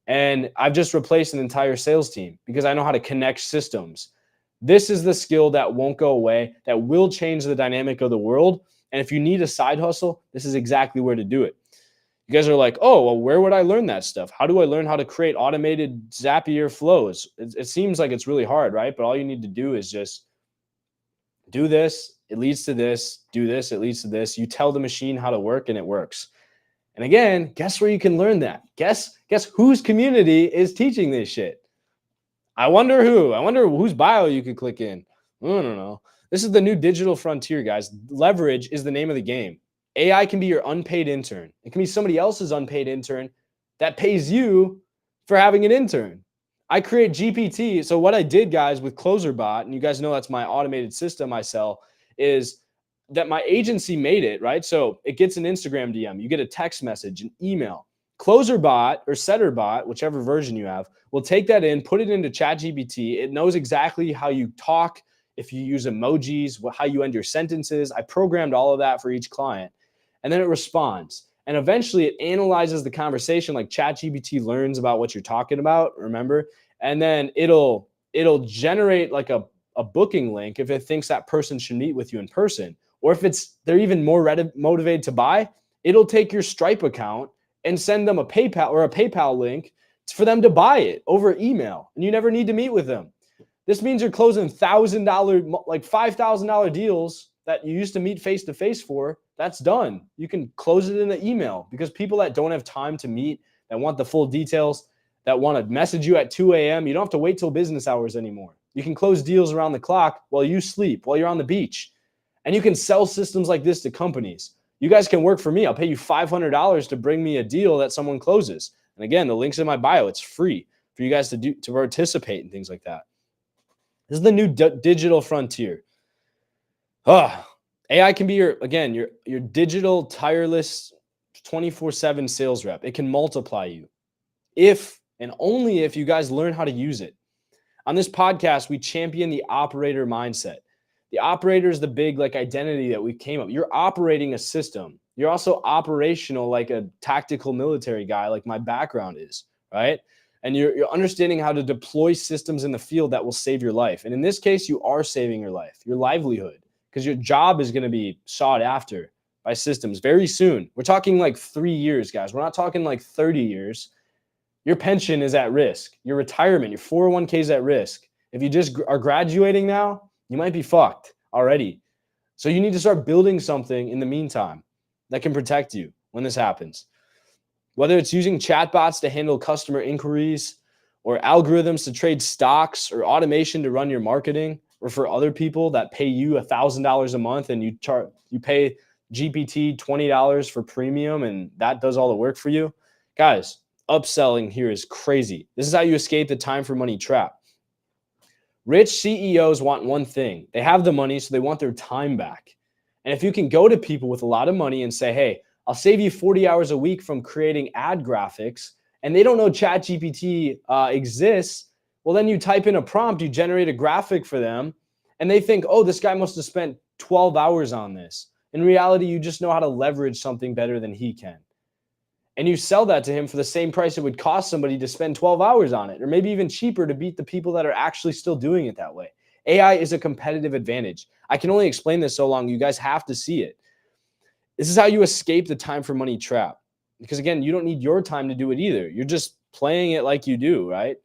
And I've just replaced an entire sales team because I know how to connect systems. This is the skill that won't go away, that will change the dynamic of the world. And if you need a side hustle, this is exactly where to do it. You guys are like, oh, well, where would I learn that stuff? How do I learn how to create automated Zapier flows? It seems like it's really hard, right? But all you need to do is just do this. It leads to this. Do this. It leads to this. You tell the machine how to work and it works. And again, guess where you can learn that? Guess whose community is teaching this shit? I wonder who. I wonder whose bio you could click in. I don't know. This is the new digital frontier, guys. Leverage is the name of the game. AI can be your unpaid intern. It can be somebody else's unpaid intern that pays you for having an intern. I create GPT. So what I did, guys, with CloserBot, and you guys know that's my automated system I sell, is that my agency made it, right? So it gets an Instagram DM, you get a text message, an email. CloserBot or SetterBot, whichever version you have, will take that in, put it into ChatGPT. It knows exactly how you talk, if you use emojis, how you end your sentences. I programmed all of that for each client. And then it responds. And eventually it analyzes the conversation, like ChatGPT learns about what you're talking about, remember? And then it'll generate like a booking link if it thinks that person should meet with you in person. Or if they're even more motivated to buy, it'll take your Stripe account and send them a PayPal link for them to buy it over email. And you never need to meet with them. This means you're closing $1,000, like $5,000 deals that you used to meet face-to-face for. That's done. You can close it in an email because people that don't have time to meet, that want the full details, that want to message you at 2 a.m., you don't have to wait till business hours anymore. You can close deals around the clock while you sleep, while you're on the beach. And you can sell systems like this to companies. You guys can work for me. I'll pay you $500 to bring me a deal that someone closes. And again, the link's in my bio. It's free for you guys to participate in things like that. This is the new digital frontier. AI can be your digital, tireless, 24/7 sales rep. It can multiply you if and only if you guys learn how to use it. On this podcast, we champion the operator mindset. The operator is the big identity that we came up. You're operating a system. You're also operational like a tactical military guy, like my background is, right? And you're understanding how to deploy systems in the field that will save your life. And in this case, you are saving your life, your livelihood, because your job is going to be sought after by systems very soon. We're talking like 3 years, guys. We're not talking like 30 years. Your pension is at risk. Your retirement, your 401k is at risk. If you just are graduating now, you might be fucked already. So you need to start building something in the meantime that can protect you when this happens. Whether it's using chatbots to handle customer inquiries or algorithms to trade stocks or automation to run your marketing, or for other people that pay you $1,000 a month and you pay GPT $20 for premium and that does all the work for you. Guys, upselling here is crazy. This is how you escape the time for money trap. Rich CEOs want one thing. They have the money, so they want their time back. And if you can go to people with a lot of money and say, hey, I'll save you 40 hours a week from creating ad graphics, and they don't know ChatGPT exists, well, then you type in a prompt, you generate a graphic for them, and they think, oh, this guy must have spent 12 hours on this. In reality, you just know how to leverage something better than he can. And you sell that to him for the same price it would cost somebody to spend 12 hours on it, or maybe even cheaper to beat the people that are actually still doing it that way. AI is a competitive advantage. I can only explain this so long. You guys have to see it. This is how you escape the time for money trap. Because again, you don't need your time to do it either. You're just playing it like you do, right?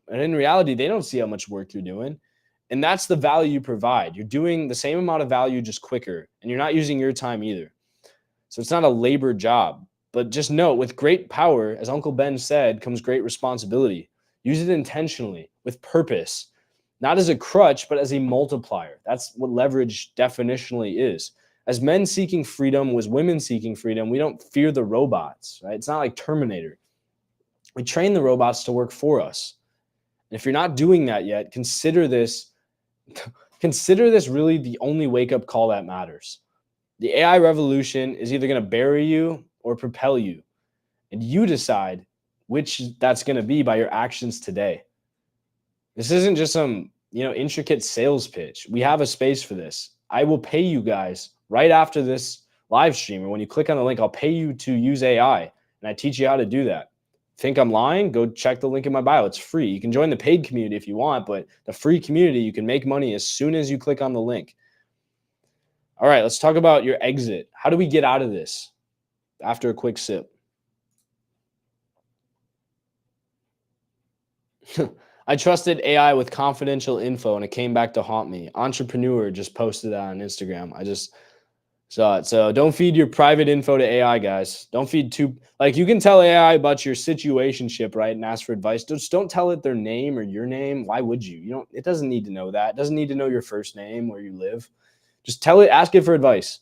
And in reality, they don't see how much work you're doing. And that's the value you provide. You're doing the same amount of value, just quicker. And you're not using your time either. So it's not a labor job. But just know, with great power, as Uncle Ben said, comes great responsibility. Use it intentionally, with purpose, not as a crutch, but as a multiplier. That's what leverage definitionally is. As men seeking freedom, as women seeking freedom, we don't fear the robots, right? It's not like Terminator. We train the robots to work for us. And if you're not doing that yet, consider this really the only wake-up call that matters. The AI revolution is either going to bury you or propel you. And you decide which that's going to be by your actions today. This isn't just some, intricate sales pitch. We have a space for this. I will pay you guys right after this live stream. Or when you click on the link, I'll pay you to use AI. And I teach you how to do that. Think I'm lying? Go check the link in my bio. It's free. You can join the paid community if you want, but the free community, you can make money as soon as you click on the link. All right, let's talk about your exit. How do we get out of this after a quick sip? I trusted AI with confidential info and it came back to haunt me. Entrepreneur just posted that on Instagram. I just saw it. So don't feed your private info to AI, guys. Don't feed you can tell AI about your situationship, right? And ask for advice. Just don't tell it their name or your name. Why would you? It doesn't need to know that. It doesn't need to know your first name, where you live. Just ask it for advice.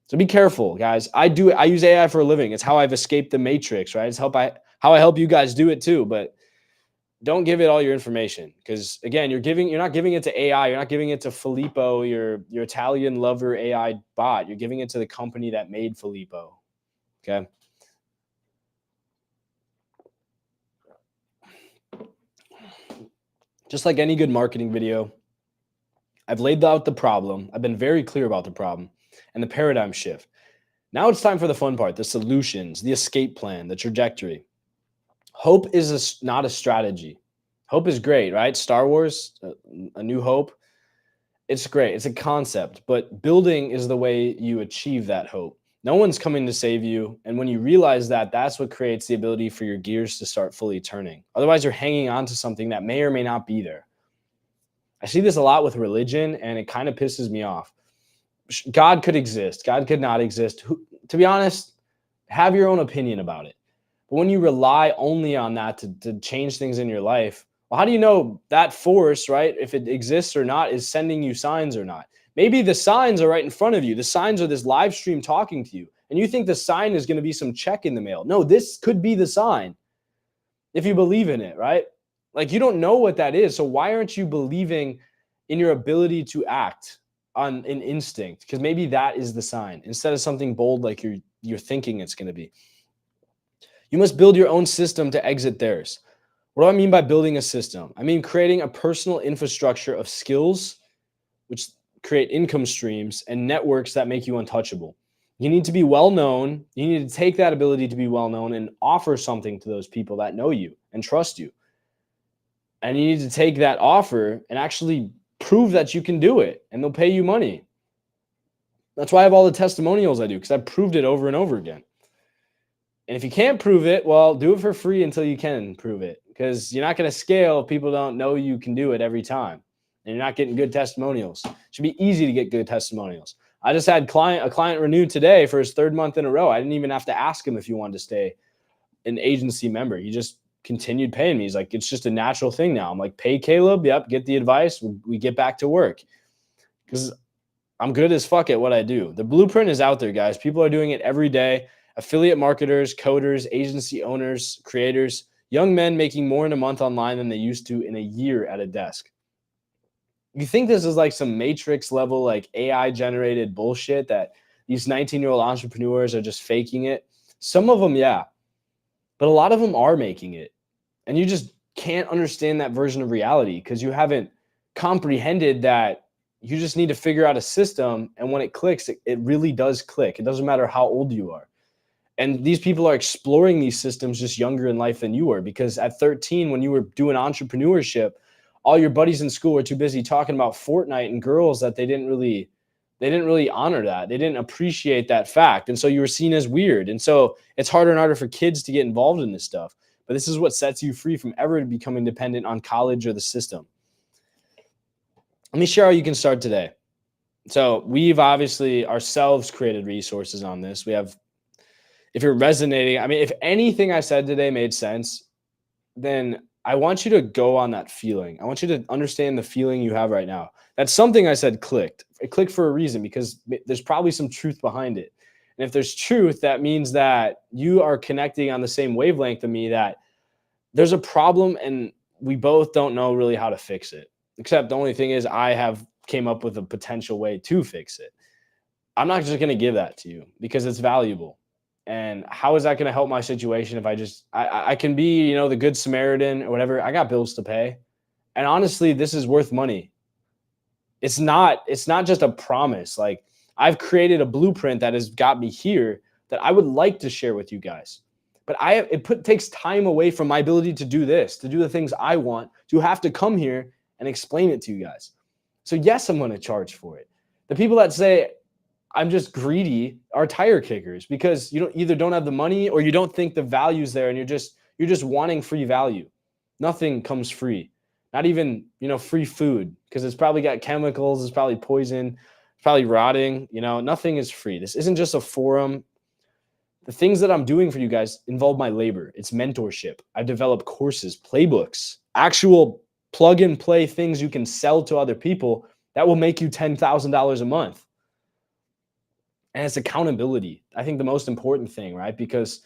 So be careful, guys. I use AI for a living. It's how I've escaped the matrix, right? It's how I help you guys do it too. But don't give it all your information, because again, you're not giving it to AI. You're not giving it to Filippo, your Italian lover AI bot. You're giving it to the company that made Filippo. Okay. Just like any good marketing video, I've laid out the problem. I've been very clear about the problem and the paradigm shift. Now it's time for the fun part, the solutions, the escape plan, the trajectory. Hope is not a strategy. Hope is great, right? Star Wars, A New Hope. It's great. It's a concept, but building is the way you achieve that hope. No one's coming to save you. And when you realize that, that's what creates the ability for your gears to start fully turning. Otherwise, you're hanging on to something that may or may not be there. I see this a lot with religion, and it kind of pisses me off. God could exist. God could not exist. To be honest, have your own opinion about it. But when you rely only on that to change things in your life, well, how do you know that force, right, if it exists or not, is sending you signs or not? Maybe the signs are right in front of you. The signs are this live stream talking to you, and you think the sign is going to be some check in the mail. No, this could be the sign if you believe in it, right? Like, you don't know what that is. So why aren't you believing in your ability to act on an instinct? Because maybe that is the sign instead of something bold like you're thinking it's going to be. You must build your own system to exit theirs. What do I mean by building a system? I mean creating a personal infrastructure of skills which create income streams and networks that make you untouchable. You need to be well known. You need to take that ability to be well known and offer something to those people that know you and trust you. And you need to take that offer and actually prove that you can do it, and they'll pay you money. That's why I have all the testimonials I do, because I've proved it over and over again. And if you can't prove it, well, do it for free until you can prove it, because you're not going to scale if people don't know you can do it every time. And you're not getting good testimonials. It should be easy to get good testimonials. I just had a client renewed today for his third month in a row. I didn't even have to ask him if he wanted to stay an agency member. He just continued paying me. He's like, it's just a natural thing now. I'm like, pay Caleb. Yep. Get the advice. We get back to work, because I'm good as fuck at what I do. The blueprint is out there, guys. People are doing it every day. Affiliate marketers, coders, agency owners, creators, young men making more in a month online than they used to in a year at a desk. You think this is like some Matrix level, like AI generated bullshit that these 19-year-old entrepreneurs are just faking it? Some of them, yeah. But a lot of them are making it. And you just can't understand that version of reality because you haven't comprehended that you just need to figure out a system. And when it clicks, it really does click. It doesn't matter how old you are. And these people are exploring these systems just younger in life than you were, because at 13, when you were doing entrepreneurship, all your buddies in school were too busy talking about Fortnite and girls that they didn't really honor that. They didn't appreciate that fact. And so you were seen as weird. And so it's harder and harder for kids to get involved in this stuff. But this is what sets you free from ever becoming dependent on college or the system. Let me share how you can start today. So we've obviously ourselves created resources on this. We have, if you're resonating, I mean, if anything I said today made sense, then I want you to go on that feeling. I want you to understand the feeling you have right now. That's something I said clicked. It clicked for a reason, because there's probably some truth behind it. And if there's truth, that means that you are connecting on the same wavelength of me, that there's a problem and we both don't know really how to fix it. Except the only thing is I have came up with a potential way to fix it. I'm not just going to give that to you because it's valuable. And how is that going to help my situation if I can be, the good Samaritan or whatever. I got bills to pay. And honestly, this is worth money. It's not just a promise. Like, I've created a blueprint that has got me here that I would like to share with you guys. But takes time away from my ability to do this, to do the things I want, to have to come here and explain it to you guys. So yes, I'm going to charge for it. The people that say I'm just greedy are tire kickers, because you either don't have the money or you don't think the value's there, and you're just wanting free value. Nothing comes free. Not even, free food, because it's probably got chemicals, it's probably poison, it's probably rotting. Nothing is free. This isn't just a forum. The things that I'm doing for you guys involve my labor. It's mentorship. I develop courses, playbooks, actual plug and play things you can sell to other people that will make you $10,000 a month. And it's accountability. I think the most important thing, right? Because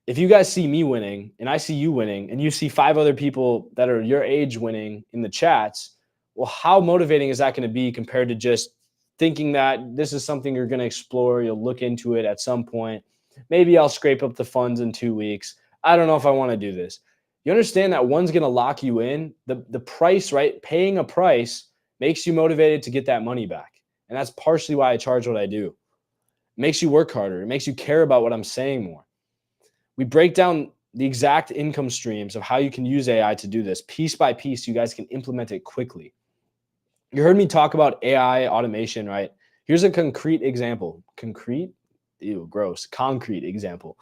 if you guys see me winning and I see you winning and you see 5 other people that are your age winning in the chats, well, how motivating is that going to be compared to just thinking that this is something you're going to explore, you'll look into it at some point. Maybe I'll scrape up the funds in 2 weeks. I don't know if I want to do this. You understand that one's going to lock you in. The price, right? Paying a price makes you motivated to get that money back. And that's partially why I charge what I do. It makes you work harder. It makes you care about what I'm saying more. We break down the exact income streams of how you can use AI to do this piece by piece. So you guys can implement it quickly. You heard me talk about AI automation, right? Here's a concrete example. Concrete? Ew, gross. Concrete example.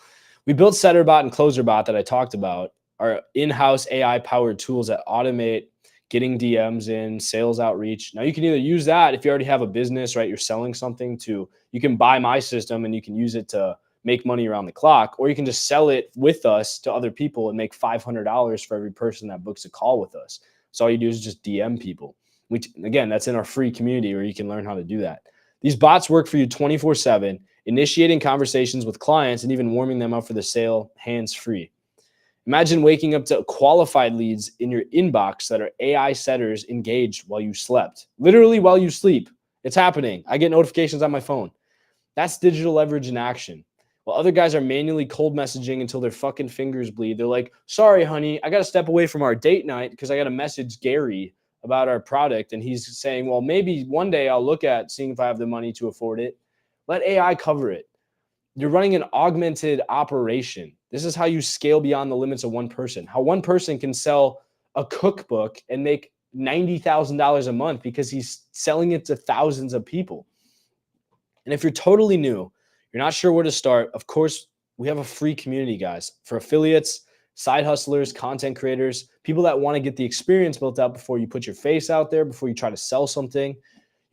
We built SetterBot and CloserBot that I talked about, our in-house AI-powered tools that automate getting DMs in, sales outreach. Now, you can either use that if you already have a business, right? You're selling something you can buy my system and you can use it to make money around the clock, or you can just sell it with us to other people and make $500 for every person that books a call with us. So all you do is just DM people. Again, that's in our free community where you can learn how to do that. These bots work for you 24/7, initiating conversations with clients and even warming them up for the sale hands-free. Imagine waking up to qualified leads in your inbox that are AI setters engaged while you slept. Literally while you sleep. It's happening. I get notifications on my phone. That's digital leverage in action. While other guys are manually cold messaging until their fucking fingers bleed. They're like, sorry, honey, I got to step away from our date night because I got to message Gary about our product. And he's saying, well, maybe one day I'll look at seeing if I have the money to afford it. Let AI cover it. You're running an augmented operation. This is how you scale beyond the limits of one person. How one person can sell a cookbook and make $90,000 a month because he's selling it to thousands of people. And if you're totally new, you're not sure where to start, of course, we have a free community, guys, for affiliates, side hustlers, content creators, people that want to get the experience built out before you put your face out there, before you try to sell something.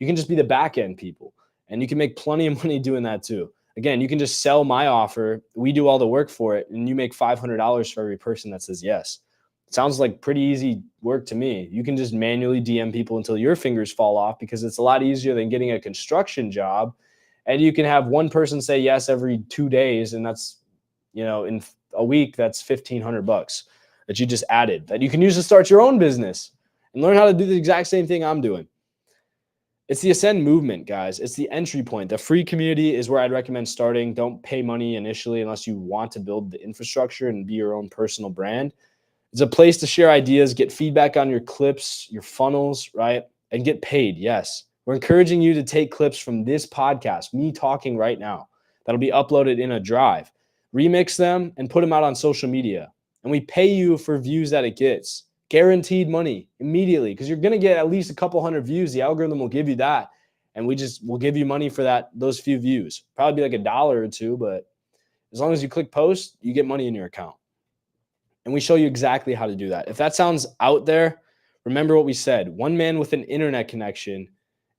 You can just be the back end people, and you can make plenty of money doing that too. Again, you can just sell my offer. We do all the work for it, and you make $500 for every person that says yes. It sounds like pretty easy work to me. You can just manually DM people until your fingers fall off, because it's a lot easier than getting a construction job. And you can have one person say yes every 2 days, and that's, in a week, that's $1,500 that you just added that you can use to start your own business and learn how to do the exact same thing I'm doing. It's the Ascend movement, guys. It's the entry point. The free community is where I'd recommend starting. Don't pay money initially unless you want to build the infrastructure and be your own personal brand. It's a place to share ideas, get feedback on your clips, your funnels, right? And get paid, yes. We're encouraging you to take clips from this podcast, me talking right now, that'll be uploaded in a drive, remix them, and put them out on social media. And we pay you for views that it gets. Guaranteed money immediately, because you're going to get at least a couple hundred views. The algorithm will give you that, and we'll give you money for those few views. Probably be like $1 or $2, but as long as you click post, you get money in your account. And we show you exactly how to do that. If that sounds out there, remember what we said. One man with an internet connection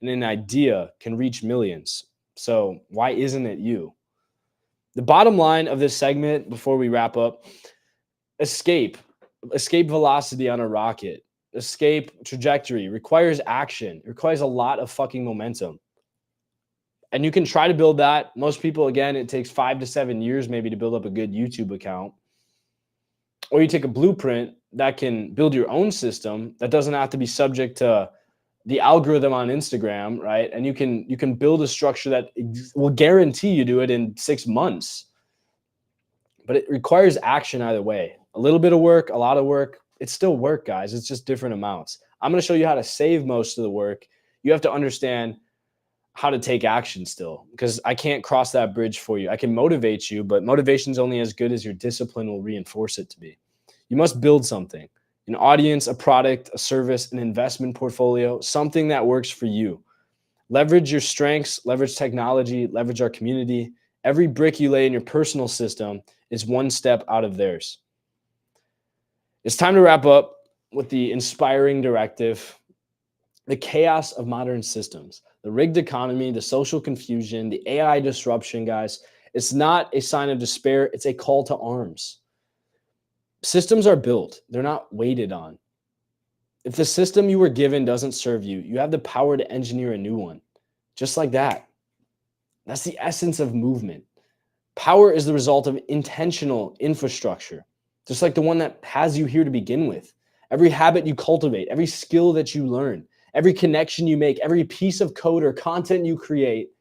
and an idea can reach millions. So why isn't it you? The bottom line of this segment before we wrap up, escape velocity on a rocket, escape trajectory requires action. It requires a lot of fucking momentum. And you can try to build that. Most people, again, it takes 5 to 7 years maybe to build up a good YouTube account. Or you take a blueprint that can build your own system that doesn't have to be subject to the algorithm on Instagram, right? And you can build a structure that will guarantee you do it in 6 months. but it requires action either way. A little bit of work, a lot of work, it's still work, guys. It's just different amounts. I'm going to show you how to save most of the work. You have to understand how to take action still, because I can't cross that bridge for you. I can motivate you, but motivation is only as good as your discipline will reinforce it to be. You must build something, an audience, a product, a service, an investment portfolio, something that works for you. Leverage your strengths, leverage technology, leverage our community. Every brick you lay in your personal system is one step out of theirs. It's time to wrap up with the inspiring directive: the chaos of modern systems, the rigged economy, the social confusion, the AI disruption, guys. It's not a sign of despair. It's a call to arms. Systems are built. They're not waited on. If the system you were given doesn't serve you, you have the power to engineer a new one. Just like that. That's the essence of movement. Power is the result of intentional infrastructure, just like the one that has you here to begin with. Every habit you cultivate, every skill that you learn, every connection you make, every piece of code or content you create,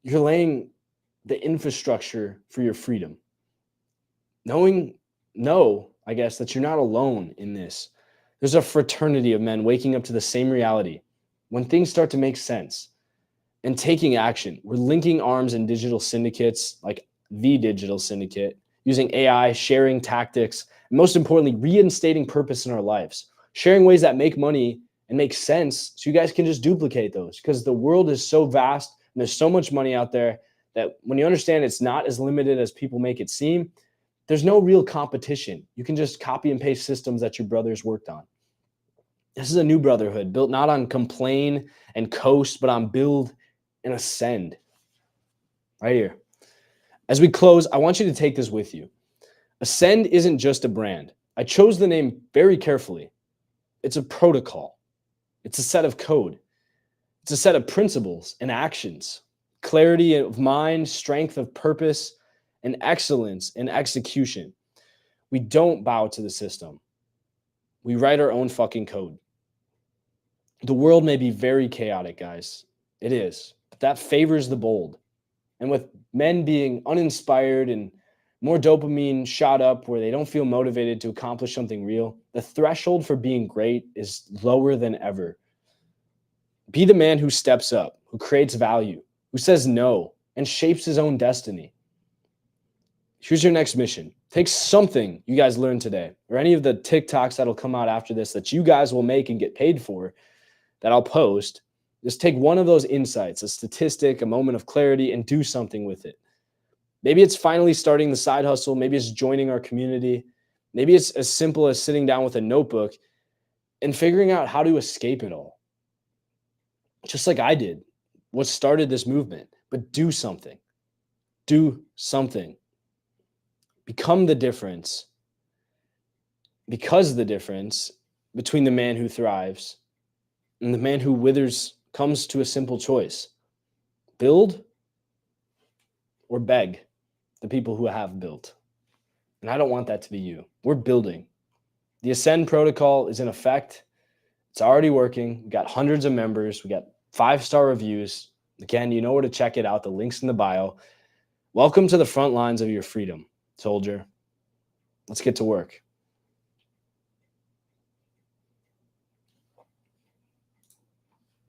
you're laying the infrastructure for your freedom. Know, I guess, that you're not alone in this. There's a fraternity of men waking up to the same reality. When things start to make sense and taking action, we're linking arms in digital syndicates like the Digital Syndicate, using AI, sharing tactics, and most importantly, reinstating purpose in our lives, sharing ways that make money and make sense so you guys can just duplicate those, because the world is so vast and there's so much money out there that when you understand it's not as limited as people make it seem, there's no real competition. You can just copy and paste systems that your brothers worked on. This is a new brotherhood built not on complain and coast, but on build and ascend. Right here. As we close, I want you to take this with you. Ascend isn't just a brand. I chose the name very carefully. It's a protocol. It's a set of code. It's a set of principles and actions, clarity of mind, strength of purpose, and excellence in execution. We don't bow to the system. We write our own fucking code. The world may be very chaotic, guys. It is. But that favors the bold. And with men being uninspired and more dopamine shot up where they don't feel motivated to accomplish something real, the threshold for being great is lower than ever. Be the man who steps up, who creates value, who says no, and shapes his own destiny. Here's your next mission. Take something you guys learned today, or any of the TikToks that'll come out after this that you guys will make and get paid for, that I'll post. Just take one of those insights, a statistic, a moment of clarity, and do something with it. Maybe it's finally starting the side hustle. Maybe it's joining our community. Maybe it's as simple as sitting down with a notebook and figuring out how to escape it all. Just like I did, what started this movement. But do something. Do something. Become the difference. Because the difference between the man who thrives and the man who withers comes to a simple choice: build or beg the people who have built. And I don't want that to be you. We're building. The Ascend protocol is in effect. It's already working. We got hundreds of members. We got 5-star reviews. Again, you know where to check it out. The link's in the bio. Welcome to the front lines of your freedom, soldier. Let's get to work.